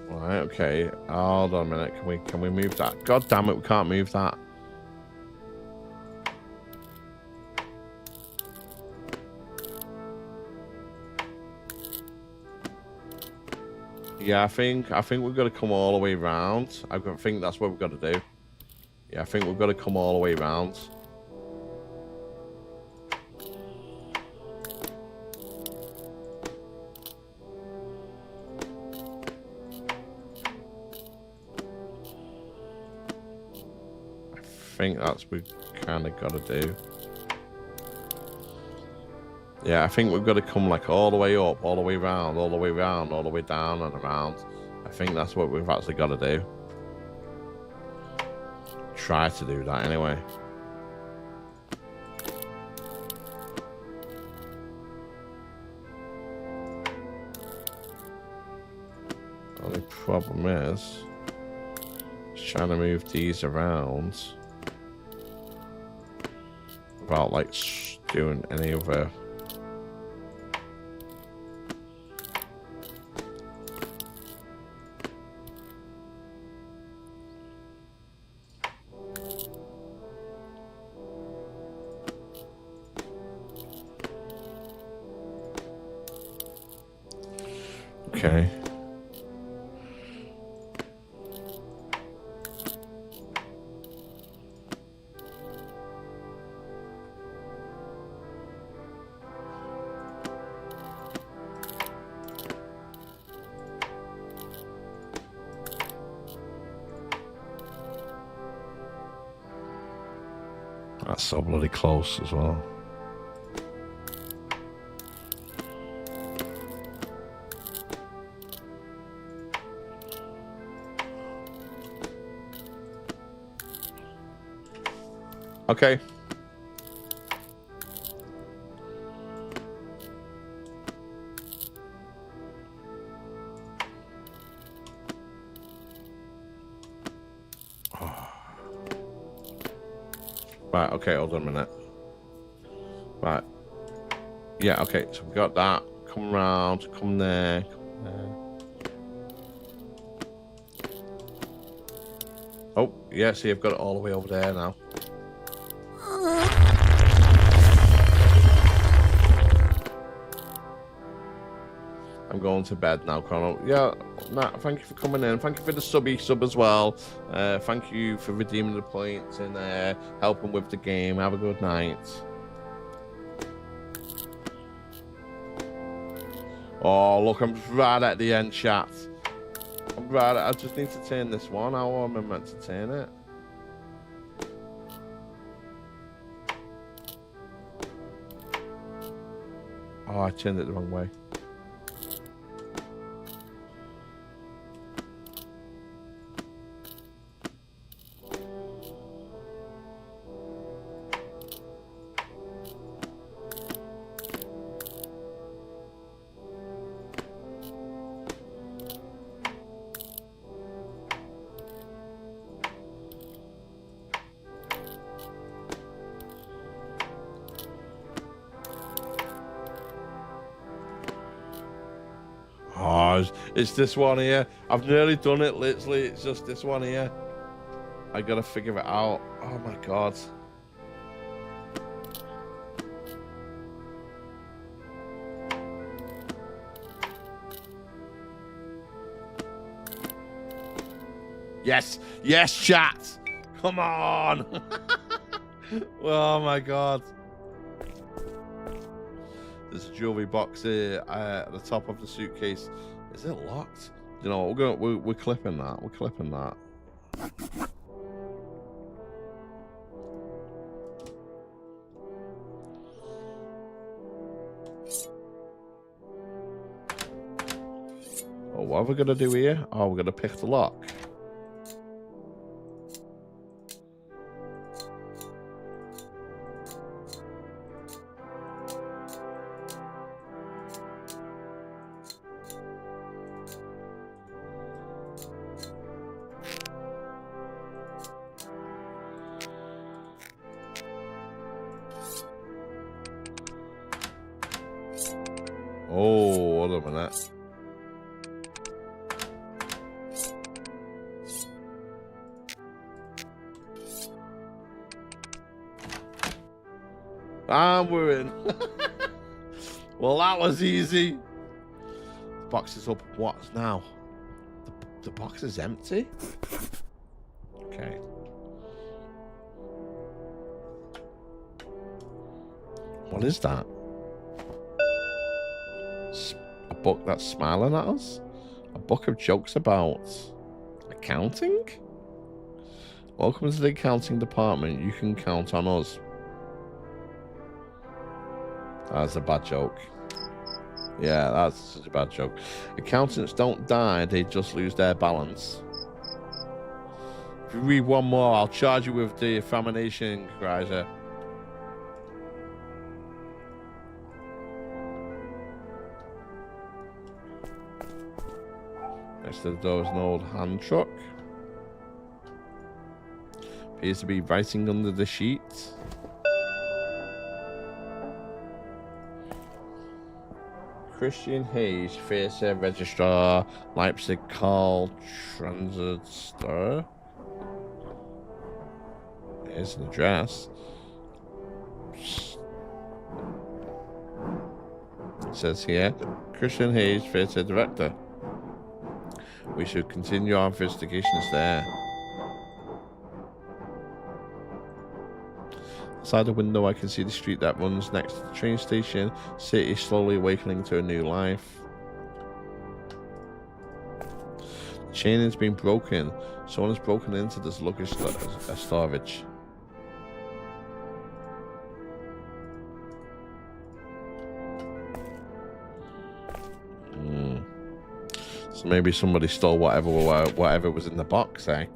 Right, okay. Hold on a minute. Can we move that? God damn it, we can't move that. Yeah, I think we've got to come all the way around. I think that's what we've got to do. Yeah, I think we've got to come all the way around. I think that's what we kind of got to do. Yeah, I think we've got to come like all the way up, all the way round, all the way round, all the way down and around. I think that's what we've actually got to do. Try to do that anyway. Only problem is trying to move these around without like doing any other. Okay. That's so bloody close as well. Okay. Right, okay, hold on a minute. Right. Yeah, okay, so we got that. Come around, come there, come there. Oh, yeah, see, I've got it all the way over there now. I'm going to bed now, Chrono. Yeah, Matt, thank you for coming in. Thank you for the sub as well. Thank you for redeeming the points and helping with the game. Have a good night. Oh, look, I'm right at the end, chat. I'm right I just need to turn this one. How am I meant to turn it? Oh, I turned it the wrong way. It's this one here. I've nearly done it, literally. It's just this one here. I gotta figure it out. Oh my god. Yes, yes, chat. Come on. Oh my god. There's a jewelry box here at the top of the suitcase. Is it locked? You know, we're clipping that. We're clipping that. Oh, what are we gonna do here? Oh, we're gonna pick the lock. Oh, hold on a minute. And we're in. Well, that was easy. The box is up. What's now? The box is empty? Okay. What is that? A book that's smiling at us? A book of jokes about accounting? Welcome to the accounting department. You can count on us. That's a bad joke. Yeah, that's such a bad joke. Accountants don't die, they just lose their balance. If you read one more, I'll charge you with defamation, Greiser. Next to the door is an old hand truck. Appears to be writing under the sheet. Christian Hayes, Theatre Registrar, Leipzig, Carl Transistor. There's an address. It says here, Christian Hayes, Theatre Director. We should continue our investigations there. Outside the window, I can see the street that runs next to the train station. City slowly awakening to a new life. The chain has been broken. Someone has broken into this luggage storage. So maybe somebody stole whatever was in the box, eh?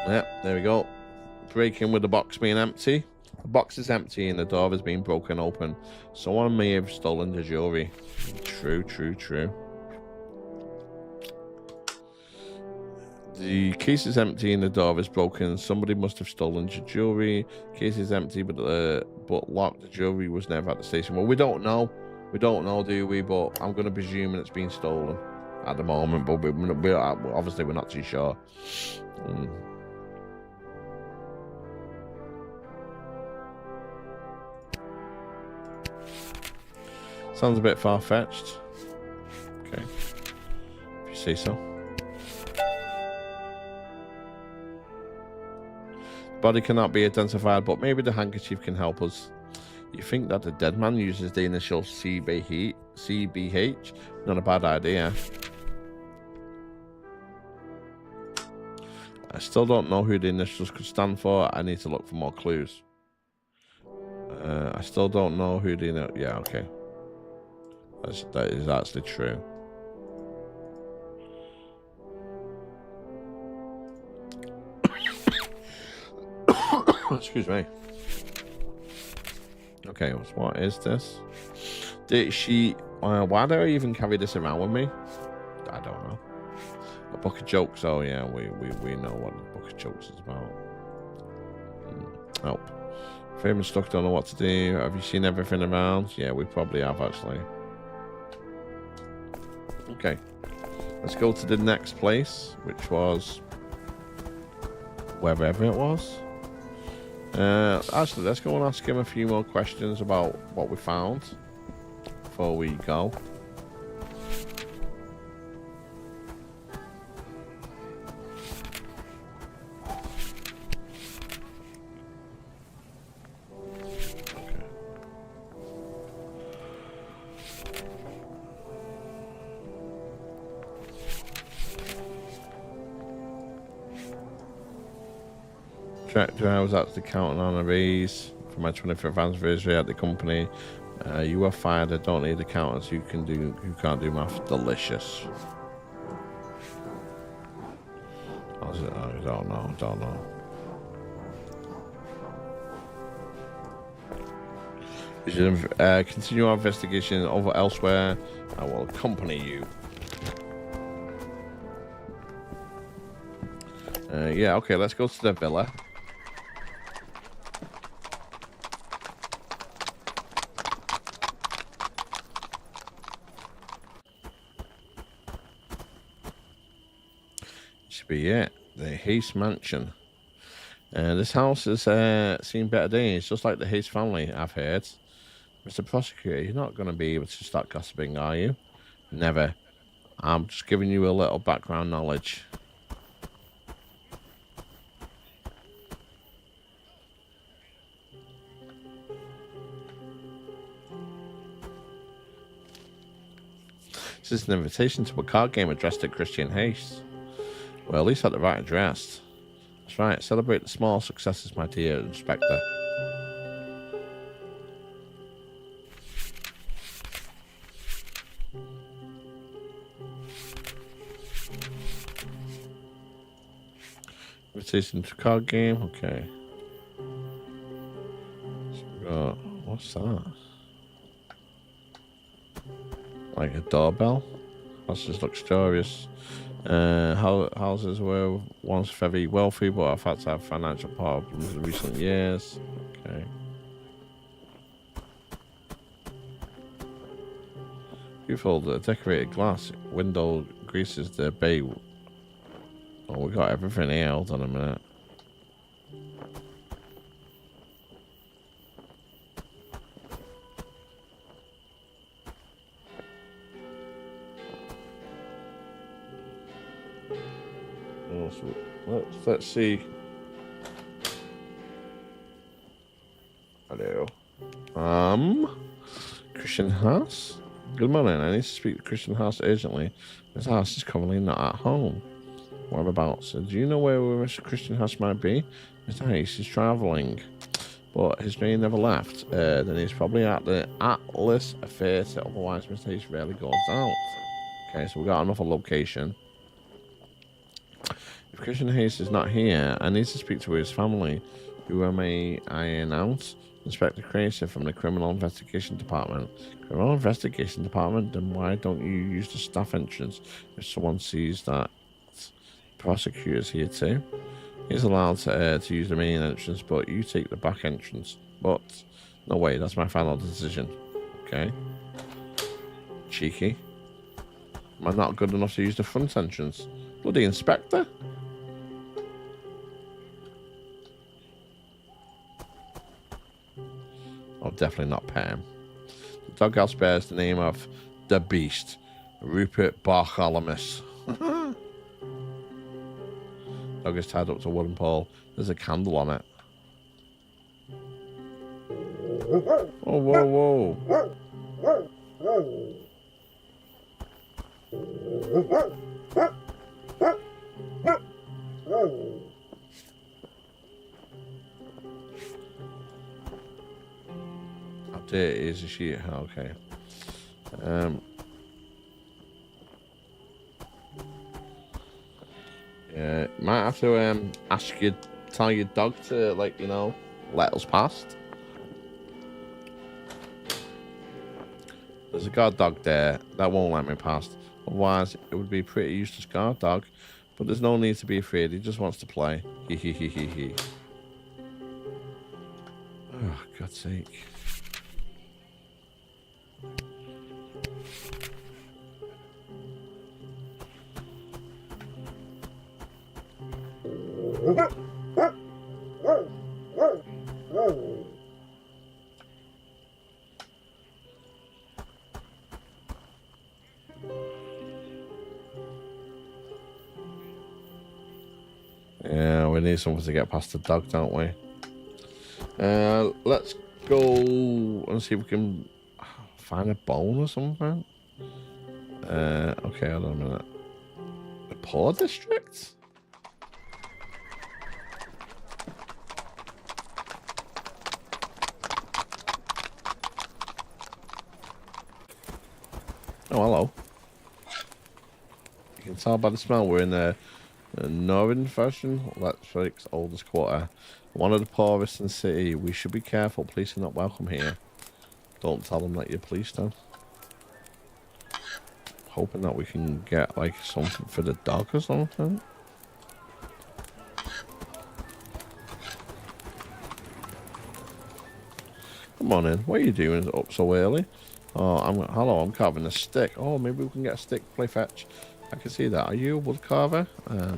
Yep, there we go. Break in with the box being empty. The box is empty and the door has been broken open. Someone may have stolen the jewelry. True, true, true. The case is empty and the door is broken. Somebody must have stolen the jewelry. Case is empty, but locked. The jewelry was never at the station. Well, we don't know. We don't know, do we? But I'm going to presume it's been stolen at the moment. But obviously we're not too sure. Sounds a bit far-fetched. Okay. If you say so. Body cannot be identified, but maybe the handkerchief can help us. You think that the dead man uses the initial CBH? Not a bad idea. I still don't know who the initials could stand for. I need to look for more clues. I still don't know who the... Yeah, okay. That is actually true. Excuse me. Okay, what is this? Did she... why do I even carry this around with me? I don't know. A book of jokes. Oh yeah, we know what the book of jokes is about. Help. Famous stuck, don't know what to do. Have you seen everything around? Yeah, we probably have actually. Okay. Let's go to the next place, which was wherever it was. Actually, let's go and ask him a few more questions about what we found before we go. I was actually counting on a raise for my 25th anniversary at the company. You are fired. I don't need accountants who can't do math. Delicious. I don't know. We should continue our investigation over elsewhere. I will accompany you. Yeah, okay, let's go to the villa. Should be it. The Hayes Mansion. This house has seen better days, just like the Hayes family, I've heard. Mr. Prosecutor, you're not going to be able to start gossiping, are you? Never. I'm just giving you a little background knowledge. This is an invitation to a card game addressed at Christian Hayes. Well, at least at the right address. That's right. Celebrate the small successes, my dear Inspector. Invitation to card game. Okay. So we got, what's that? Like a doorbell? That's just luxurious. Houses were once very wealthy, but have had to have financial problems in recent years. Okay. Beautiful, the decorated glass window greases the bay. Oh, we got everything here. Hold on a minute. Let's see. Hello. Christian Haas? Good morning. I need to speak to Christian Haas urgently. Miss Haas is currently not at home. Whereabouts? Do you know where Mr. Christian Haas might be? Mr. Hayes is travelling, but his train never left. Then he's probably at the Atlas Theatre. Otherwise, Mr. Hayes rarely goes out. Okay, so we got another location. If Christian Hayes is not here, I need to speak to his family. Who may I announce? Inspector Cracer from the Criminal Investigation Department. Criminal Investigation Department? Then why don't you use the staff entrance if someone sees that prosecutor's here too? He's allowed to use the main entrance, but you take the back entrance. But, no way, that's my final decision. Okay. Cheeky. Am I not good enough to use the front entrance? Bloody inspector? Oh, definitely not Pam. The doghouse bears the name of the Beast, Rupert Bartholomew. Dog is tied up to a wooden pole. There's a candle on it. Oh, whoa, whoa. Up there is a sheet. Okay. Yeah, might have to tell your dog to, like, you know, let us past. There's a guard dog there that won't let me past. Otherwise, it would be a pretty useless guard dog. But there's no need to be afraid. He just wants to play. Hee hee hee hee hee. Oh, God's sake. Yeah, we need something to get past the dog, don't we? Let's go and see if we can find a bone or something. Okay, hold on a minute. The Poor District? Oh, hello. You can tell by the smell we're in the northern version, Leipzig's oldest quarter. One of the poorest in the city. We should be careful. Police are not welcome here. Don't tell them that you're police, then. Hoping that we can get, like, something for the dog or something. Come on in. What are you doing up so early? Oh, I'm carving a stick. Oh, maybe we can get a stick to play fetch. I can see that. Are you a wood carver?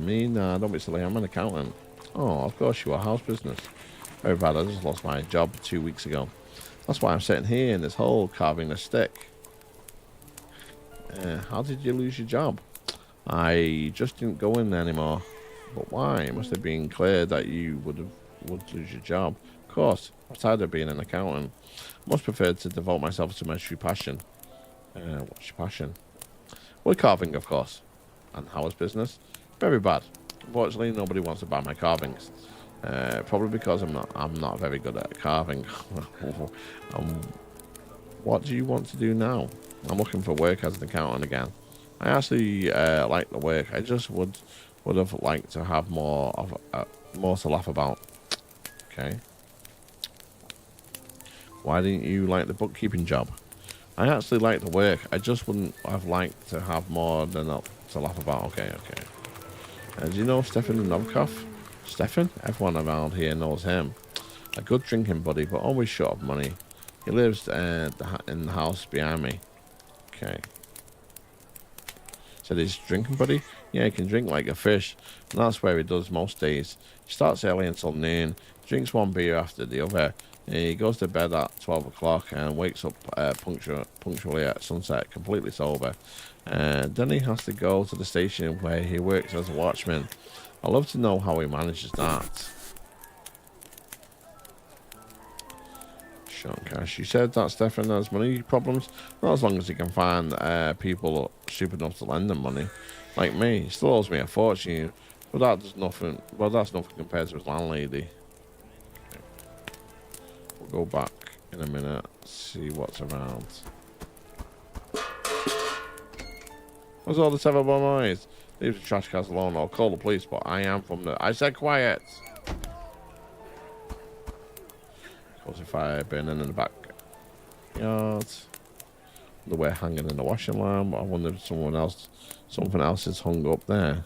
Me? Nah, don't be silly. I'm an accountant. Oh, of course you are. How's business? Very bad. I just lost my job 2 weeks ago. That's why I'm sitting here in this hole carving a stick. How did you lose your job? I just didn't go in anymore. But why? It must have been clear that you would lose your job. Of course. I'm tired of being an accountant. I much prefer to devote myself to my true passion. What's your passion? Well, carving, of course. And how is business? Very bad. Unfortunately, nobody wants to buy my carvings. Probably because I'm not very good at carving. What do you want to do now? I'm looking for work as an accountant again. I actually like the work. I just would have liked to have more to laugh about. Okay. Why didn't you like the bookkeeping job? I actually like the work. I just wouldn't have liked to have more than to laugh about. Okay. Do you know Stefan Novikov? Stefan? Everyone around here knows him. A good drinking buddy, but always short of money. He lives in the house behind me. Okay. Said he's drinking buddy? Yeah, he can drink like a fish. And that's where he does most days. He starts early until noon, drinks one beer after the other. He goes to bed at 12 o'clock and wakes up punctually at sunset, completely sober. Then he has to go to the station where he works as a watchman. I'd love to know how he manages that. Sean Cash, you said that Stefan has money problems? Not as long as he can find people stupid enough to lend him money. Like me, he still owes me a fortune, but that's nothing compared to his landlady. We'll go back in a minute, see what's around. What's all the terrible noise? Leave the trash cans alone. I'll call the police, but I am from the... I said quiet! Cause if I burning in the backyard. The way hanging in the washing line, but I wonder if something else is hung up there.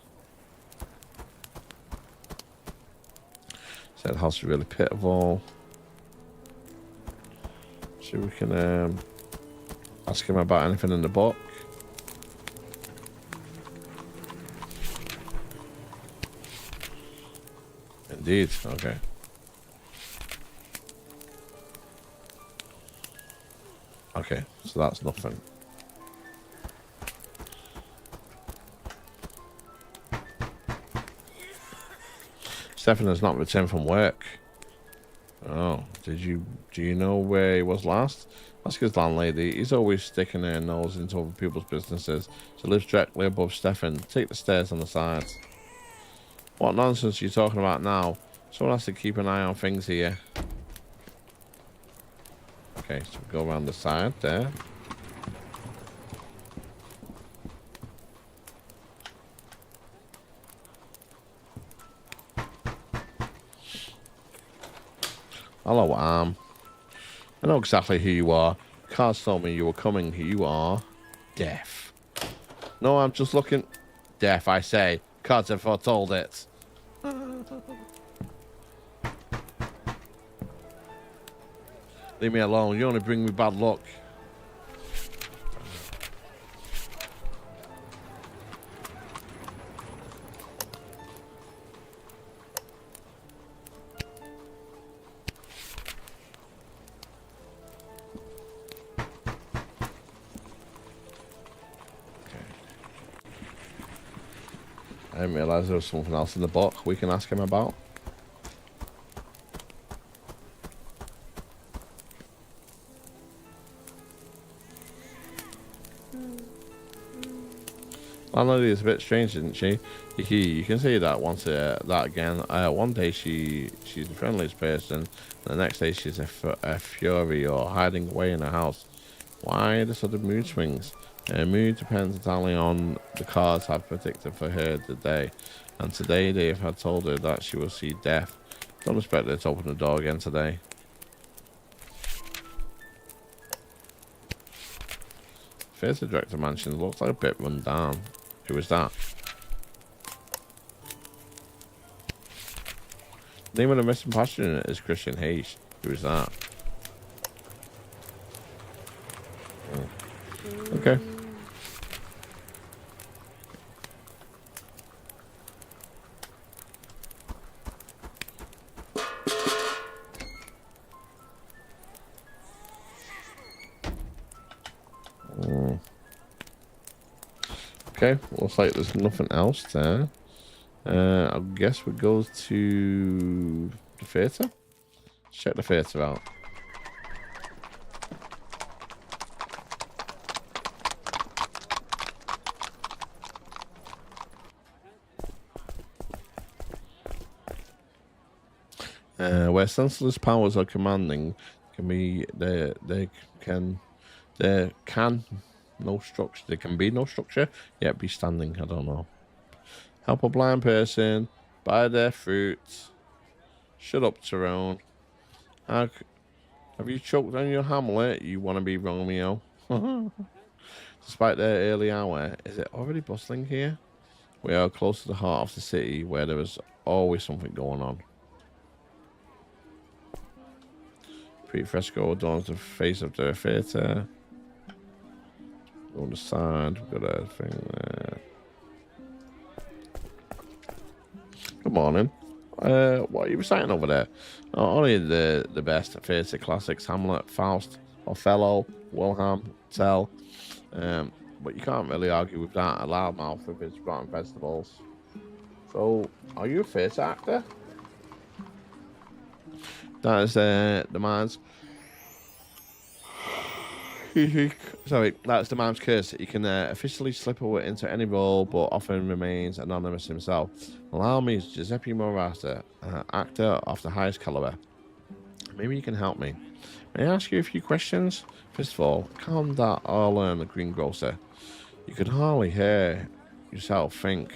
Said the house is really pitiful. See if we can ask him about anything in the book. Indeed, okay. Okay, so that's nothing. Stefan has not returned from work. Oh, do you know where he was last? Ask his landlady. He's always sticking her nose into other people's businesses. She lives directly above Stefan. Take the stairs on the side. What nonsense are you talking about now? Someone has to keep an eye on things here. Okay, so we go around the side there. Hello, I know exactly who you are. Cards told me you were coming. You are deaf. No, I'm just looking. Deaf, I say. Cards have foretold it. Leave me alone. You only bring me bad luck. I didn't realise there was something else in the book we can ask him about. Landlady is a bit strange, isn't she? You can see that once that again. One day she's the friendliest person, and the next day she's a fury or hiding away in her house. Why the sudden mood swings? Her mood depends entirely on the cards have predicted for her today, and today they have told her that she will see death. Don't expect her to open the door again today. Theatre director mansion looks like a bit run down. Who is that? Name of the missing passenger is Christian Hayes. Who is that? Oh. Okay. Okay, looks like there's nothing else there. I guess we go to the theatre. Let's check the theatre out. Where senseless powers are commanding, can be there can be no structure, yet be standing. I don't know. Help a blind person, buy their fruits. Shut up, Tyrone. Have you choked on your Hamlet? You want to be Romeo? Despite their early hour, is it already bustling here? We are close to the heart of the city, where there is always something going on. Pretty fresco adorns the face of the theatre. On the side, we've got a thing there. Good morning. What are you reciting over there? Only the best theatre classics: Hamlet, Faust, Othello, Wilhelm Tell. But you can't really argue with that. A loudmouth with his rotten vegetables. So, are you a theatre actor? That is the man's. Sorry, that's the man's curse. He can officially slip away into any role, but often remains anonymous himself. Allow me, Giuseppe Morata, actor of the highest caliber. Maybe you can help me. May I ask you a few questions? First of all, calm that or learn the greengrocer. You could hardly hear yourself think.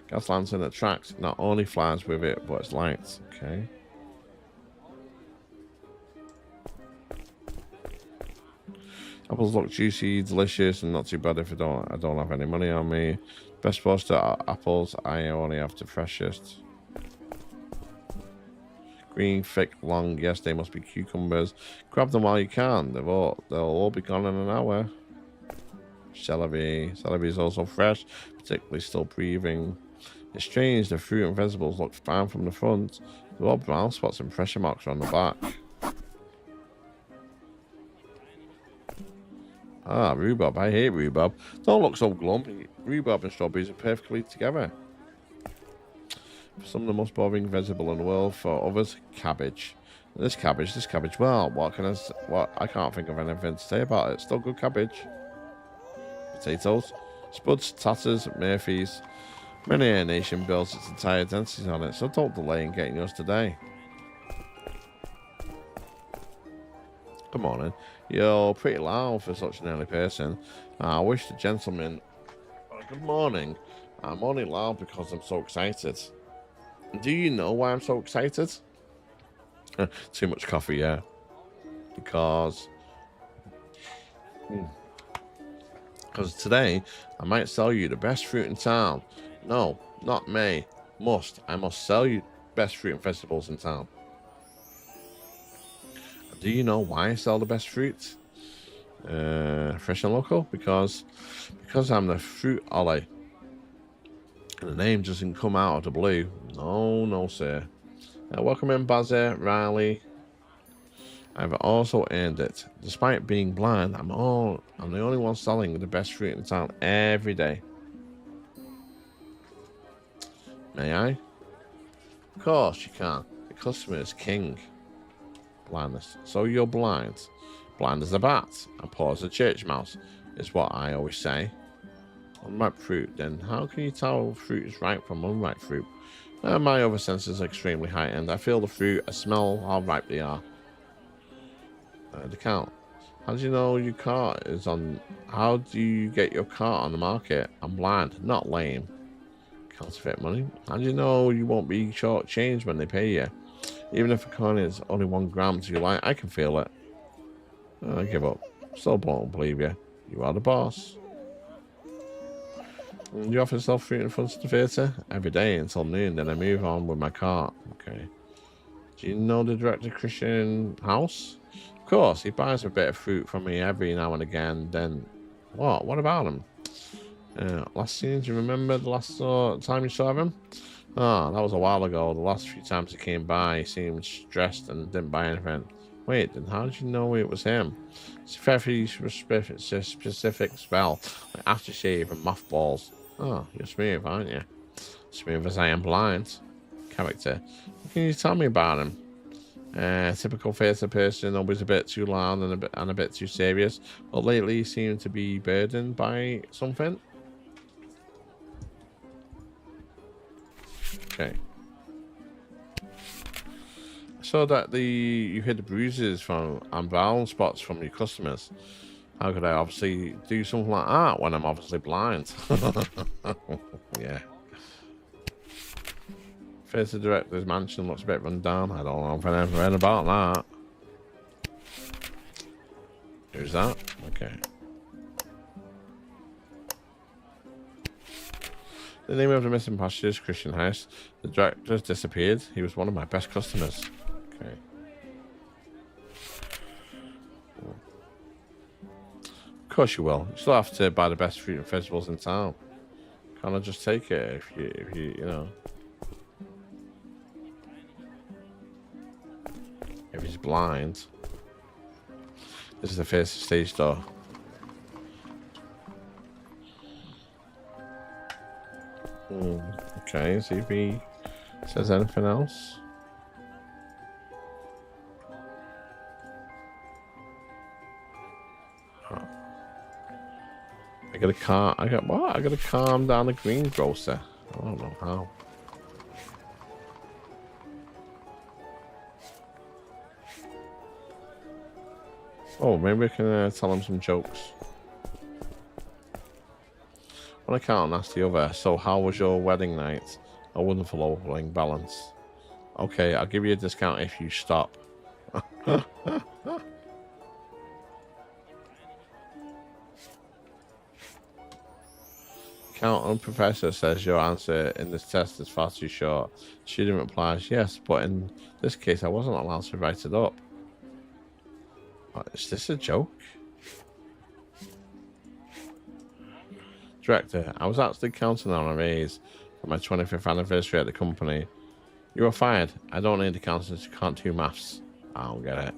Gas lantern attracts not only flies with it, but its lights. Okay. Apples look juicy, delicious, and not too bad if I don't have any money on me. Best roasted apples, I only have the freshest. Green, thick, long, yes, they must be cucumbers. Grab them while you can. They'll all be gone in an hour. Celery is also fresh, particularly still breathing. It's strange, the fruit and vegetables look fine from the front. There are brown spots and pressure marks on the back. Ah, rhubarb. I hate rhubarb. Don't look so glum. Rhubarb and strawberries are perfectly together. For some of the most boring vegetable in the world. For others, cabbage. This cabbage. Well, I can't think of anything to say about it. Still good cabbage. Potatoes. Spuds, tatters, Murphy's. Many a nation builds its entire identity on it, so don't delay in getting yours today. Good morning. You're pretty loud for such an early person. I wish the gentleman... good morning. I'm only loud because I'm so excited. Do you know why I'm so excited? Too much coffee, yeah. Because today, I might sell you the best fruit in town. No, not may. I must sell you best fruit and vegetables in town. Do you know why I sell the best fruits? Fresh and local? Because I'm the fruit ollie. And the name doesn't come out of the blue. No, sir. Welcome in, Bazzer, Riley. I've also earned it. Despite being blind, I'm the only one selling the best fruit in town every day. May I? Of course you can. The customer is king. Blindness. So you're blind. Blind as a bat and poor as a church mouse is what I always say. Unripe fruit, then how can you tell fruit is ripe from unripe fruit? My other senses are extremely heightened. I feel the fruit, I smell how ripe they are. The count. How do you know your cart is on? How do you get your cart on the market? I'm blind, not lame. Counterfeit money. How do you know you won't be short changed when they pay you? Even if a coin is only 1 gram to your light, I can feel it. I give up. Still won't believe you. You are the boss. You often sell fruit in front of the theatre? Every day until noon, then I move on with my cart. Okay. Do you know the director Christian House? Of course, he buys a bit of fruit from me every now and again. Then, what? What about him? Last scene, do you remember the last time you saw him? Oh, that was a while ago. The last few times he came by, he seemed stressed and didn't buy anything. Wait, then how did you know it was him? It's a very specific spell, like aftershave and mothballs. Oh, you're smooth, aren't you? Smooth as I am blind. Character. What can you tell me about him? Typical theatre person, always a bit too loud and a bit too serious, but lately he seemed to be burdened by something. Okay. So that you hid the bruises from and brown spots from your customers. How could I obviously do something like that when I'm obviously blind? Yeah. Face of the director's mansion looks a bit run down. I don't know if I've ever read about that. Who's that? Okay. The name of the missing passenger is Christian House. The director has disappeared. He was one of my best customers. Okay. Of course you will. You still have to buy the best fruit and vegetables in town. Can't I just take it if you know. If he's blind. This is the first stage door. Okay, see if he says anything else. I gotta calm down the greengrocer. I don't know how. Oh, maybe we can tell him some jokes. One account asked the other, so how was your wedding night? A wonderful opening balance. Okay, I'll give you a discount if you stop. Accountant professor says your answer in this test is far too short. Student replies, yes, but in this case I wasn't allowed to write it up. Is this a joke? Director, I was actually counting on a raise for my 25th anniversary at the company. You are fired. I don't need accountants who can't do maths. I don't get it.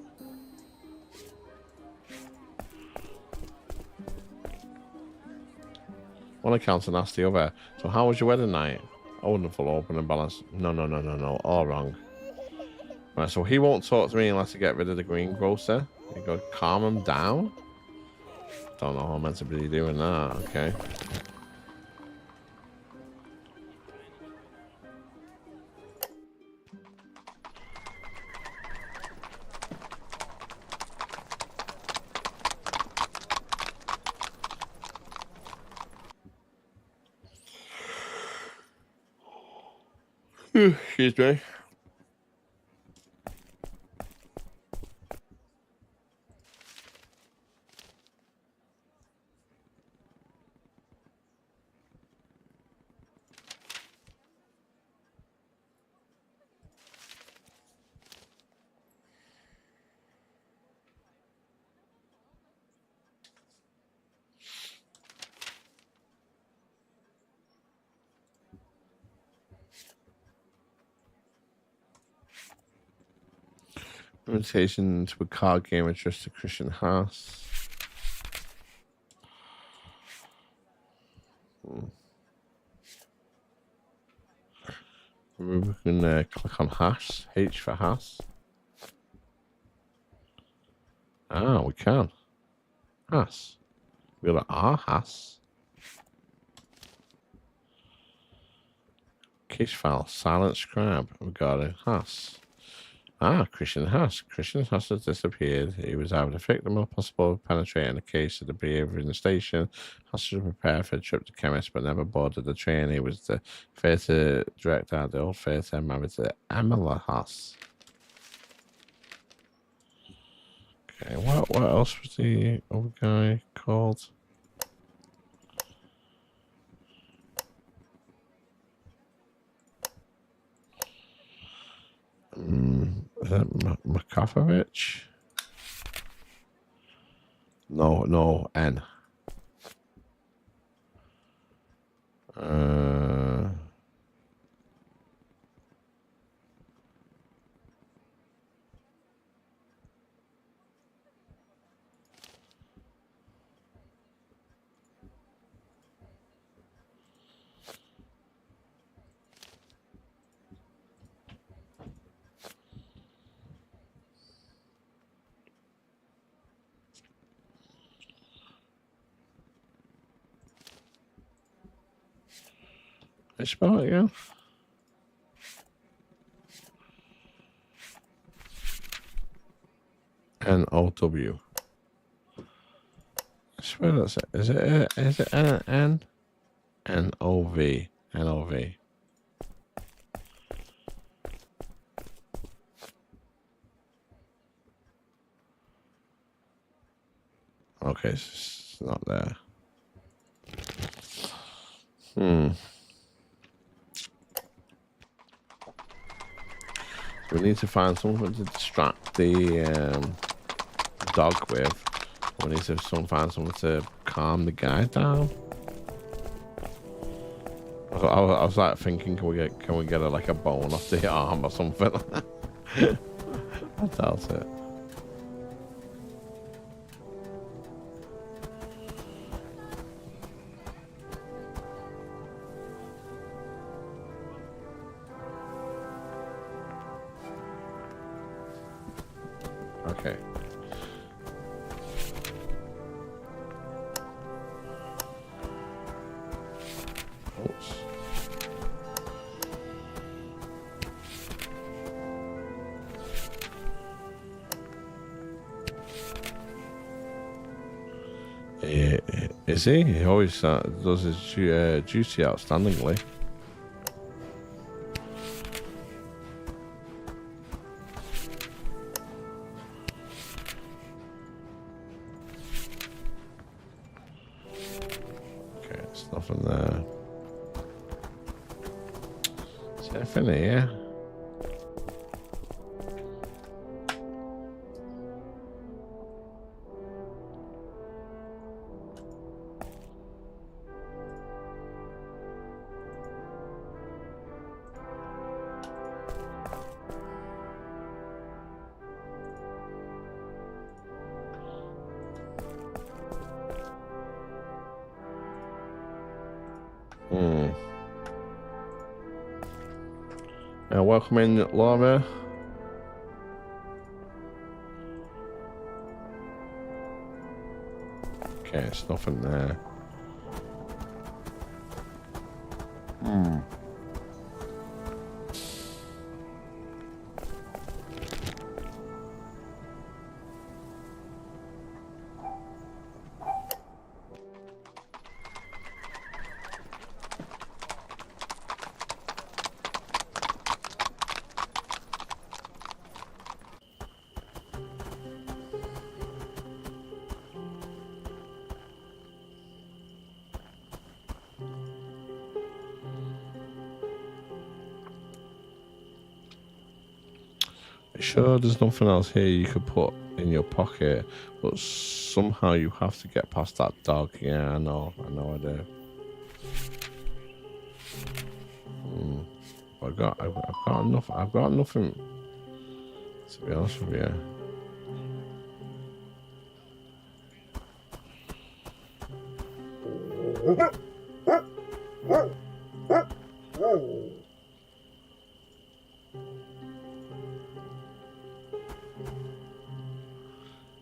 One accountant asked the other, so how was your wedding night? A wonderful open and balance. No. All wrong. Right, so he won't talk to me unless I get rid of the greengrocer. You go calm him down? Don't know how I'm meant to be doing that. Okay. Excuse me. Invitation to a card game addressed to Christian Haas. We can click on Haas. H for Haas. Ah, we can. Haas. We got our Haas. Case file. Silent scribe regarding Haas. Ah, Christian Haas. Christian Haas has disappeared. He was either the victim or possible penetrating the case of the behavior in the station. Haas was prepared for a trip to chemist, but never boarded the train. He was the theatre director at the old theatre, married to Emma Haas. Okay, what else was the other guy called? Is that Makovich? No, N. I spell it again. N-O-W. I swear that's it. Is it N? N-O-V. N-O-V. Okay, it's not there. We need to find something to distract the dog with. We need to find something to calm the guy down. I was like thinking, can we get like a bone off the arm or something? I doubt it. Okay. Oops. Is he? He always does his duty outstandingly. Okay, there's nothing there. Is there anything here? Welcome in, Laura. Okay, it's nothing there. Sure, there's nothing else here you could put in your pocket, but somehow you have to get past that dog. Yeah, I know I do. I've got nothing. To be honest with you.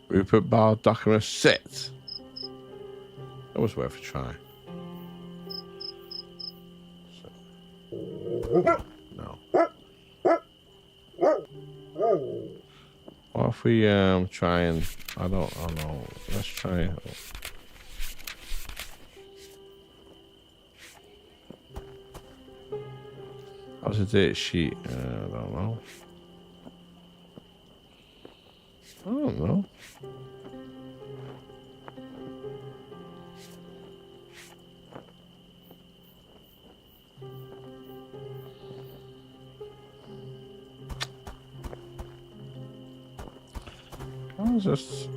Rupert Bar Document sit. That was worth a try. No. What if we try and I don't know. Let's try. How's the date sheet? I don't know. I don't know. Just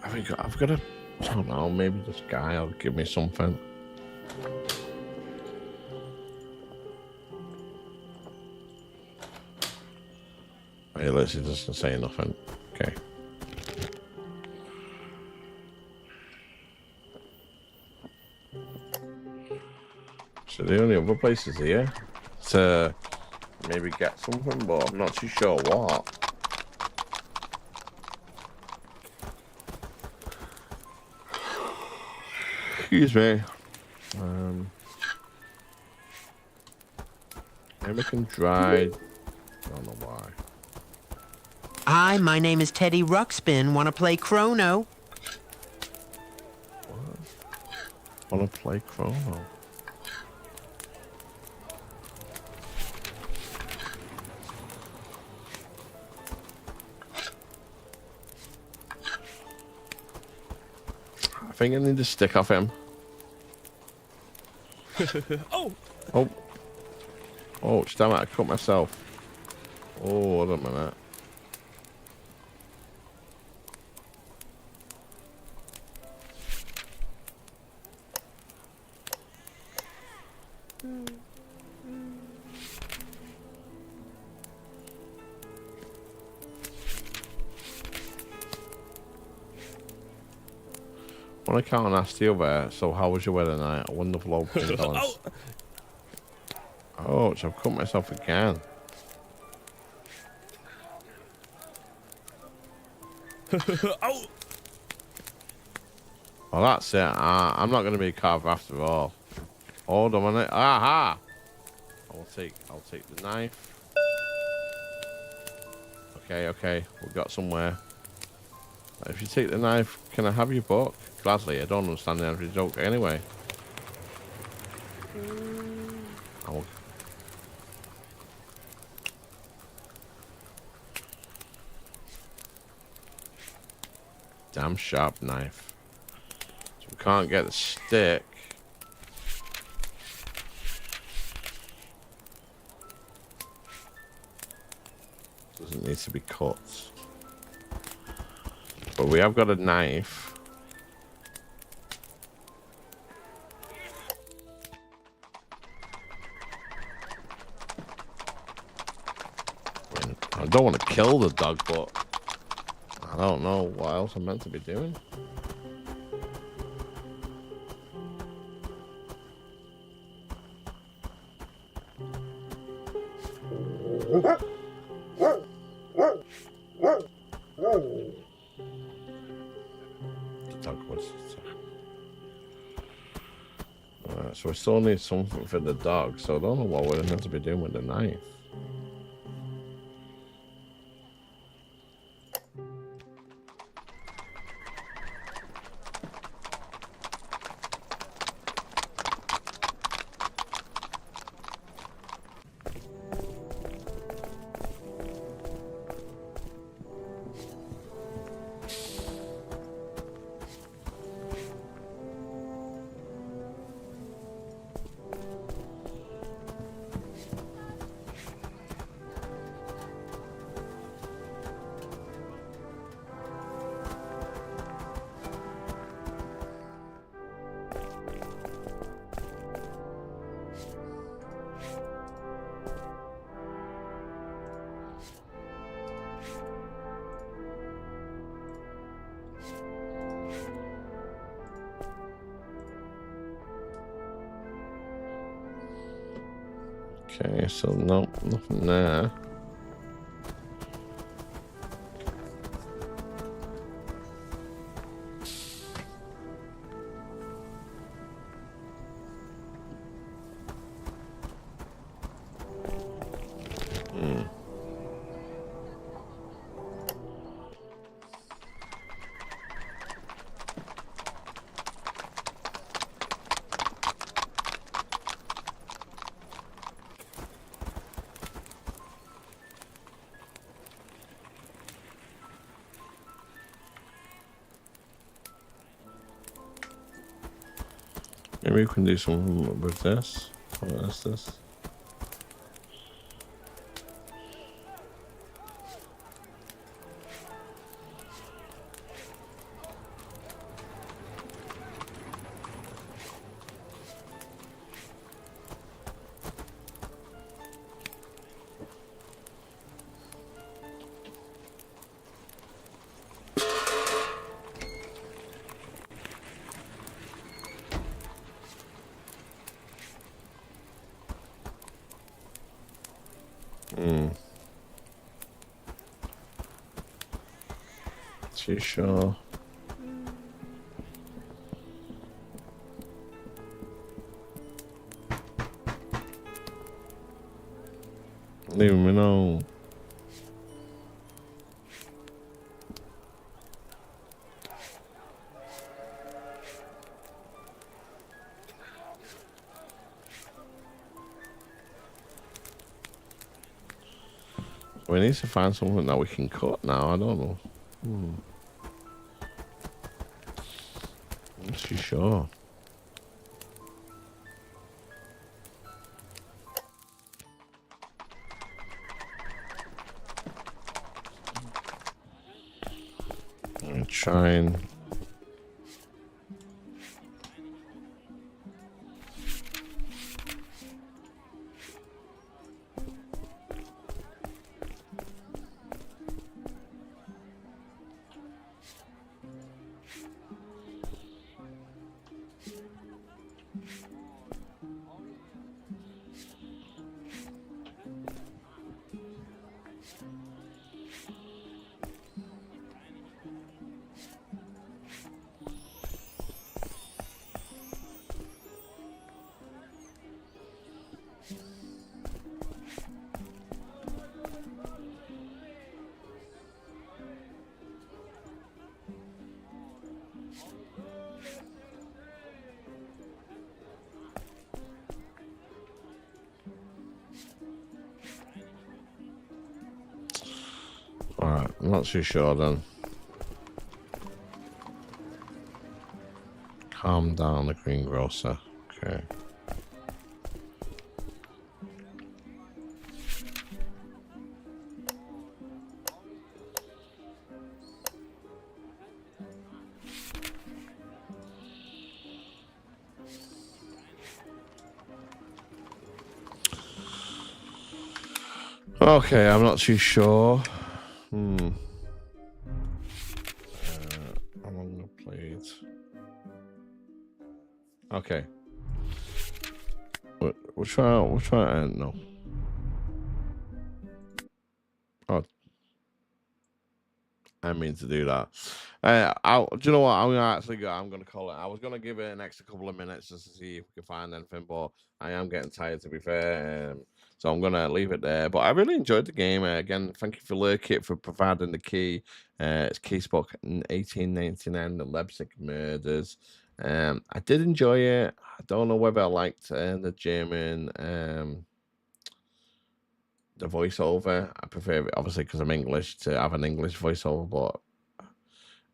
I've got a, I don't know, maybe this guy will give me something. Hey, let's see, doesn't say nothing. Okay. So the only other place is here to maybe get something, but I'm not too sure what. Excuse me. American dried I don't know why. Hi, my name is Teddy Ruxpin. Want to play Chrono? What? Want to play Chrono? I think I need to stick off him. Oh! Oh! Oh, damn it, I cut myself. Oh, I don't mind that. When I can't ask you there, so how was your wedding night? A wonderful opening balance. Oh, so I've cut myself again. Oh! Well, that's it. I'm not going to be a carver after all. Hold on a minute. Aha! I'll take the knife. Okay, we got somewhere. If you take the knife, can I have your book? Gladly. I don't understand every joke anyway. Oh. Damn sharp knife. So we can't get the stick. Doesn't need to be cut. But we have got a knife. I don't want to kill the dog, but I don't know what else I'm meant to be doing. So we still need something for the dog, so I don't know what we're meant to be doing with the knife. Okay, so nope, nothing there. Maybe we can do something with this. What is this? Too sure. Leave me know. We need to find something that we can cut now. I don't know. I'm not too sure. I'm trying. Alright, I'm not too sure then. Calm down, the greengrocer. Okay. Okay, I'm not too sure. How long I played? Okay. We'll try. No. Oh, I mean to do that. Do you know what? I'm gonna call it. I was gonna give it an extra couple of minutes just to see if we can find anything, but I am getting tired, to be fair. So I'm gonna leave it there. But I really enjoyed the game. Again, thank you for Lurkit for providing the key. It's Casebook in 1899, the Leipzig murders. I did enjoy it. I don't know whether I liked the German the voiceover. I prefer it, obviously, because I'm English, to have an English voiceover, but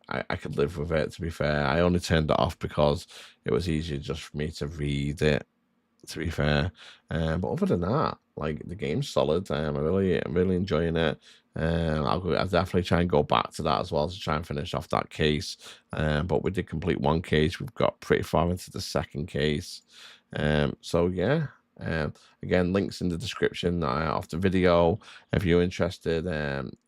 I could live with it, to be fair. I only turned it off because it was easier just for me to read it, to be fair. But other than that, like, the game's solid. I'm really enjoying it. I'll definitely try and go back to that as well to try and finish off that case. But we did complete one case. We've got pretty far into the second case. So yeah. Again, links in the description of the video if you're interested.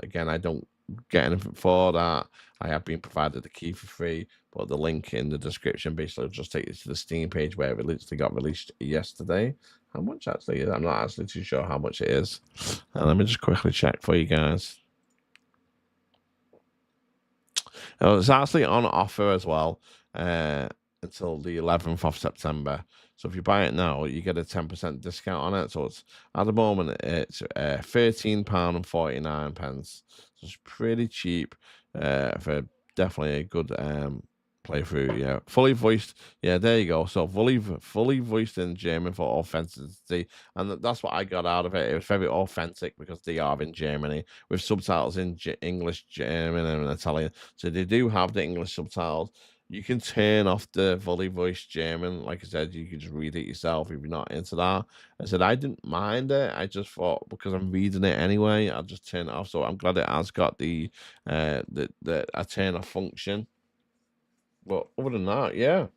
Again, I don't get anything for that. I have been provided the key for free, but the link in the description basically will just take you to the Steam page where it literally got released yesterday. How much actually? I'm not actually too sure how much it is. Let me just quickly check for you guys. It's actually on offer as well until the 11th of September. So if you buy it now, you get a 10% discount on it. So it's at the moment it's £13.49. So it's pretty cheap for definitely a good playthrough. Yeah, fully voiced. Yeah, there you go. So fully voiced in German for authenticity, and that's what I got out of it. It was very authentic because they are in Germany with subtitles in English, German, and Italian. So they do have the English subtitles. You can turn off the fully voiced German. Like I said, you can just read it yourself if you're not into that. I said I didn't mind it. I just thought because I'm reading it anyway, I'll just turn it off. So I'm glad it has got the a turn off function. But other than that, yeah.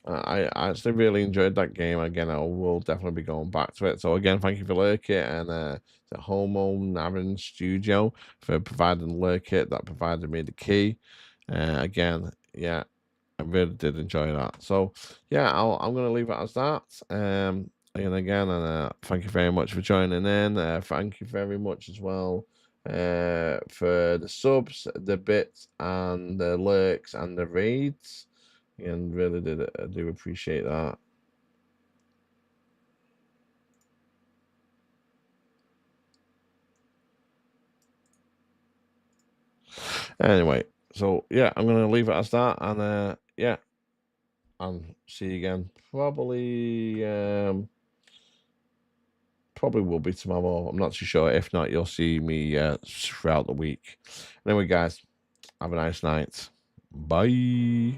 I actually really enjoyed that game. Again, I will definitely be going back to it. So again, thank you for Lurkit and the Homo Navin Studio for providing Lurkit that provided me the key. Again, yeah, I really did enjoy that. So yeah, I'm gonna leave it as that. And again, thank you very much for joining in. Thank you very much as well for the subs, the bits, and the lurks and the raids. And really I do appreciate that. Anyway, so yeah, I'm gonna leave it as that, and yeah, and see you again. Probably will be tomorrow. I'm not too sure. If not, you'll see me throughout the week. Anyway, guys, have a nice night. Bye.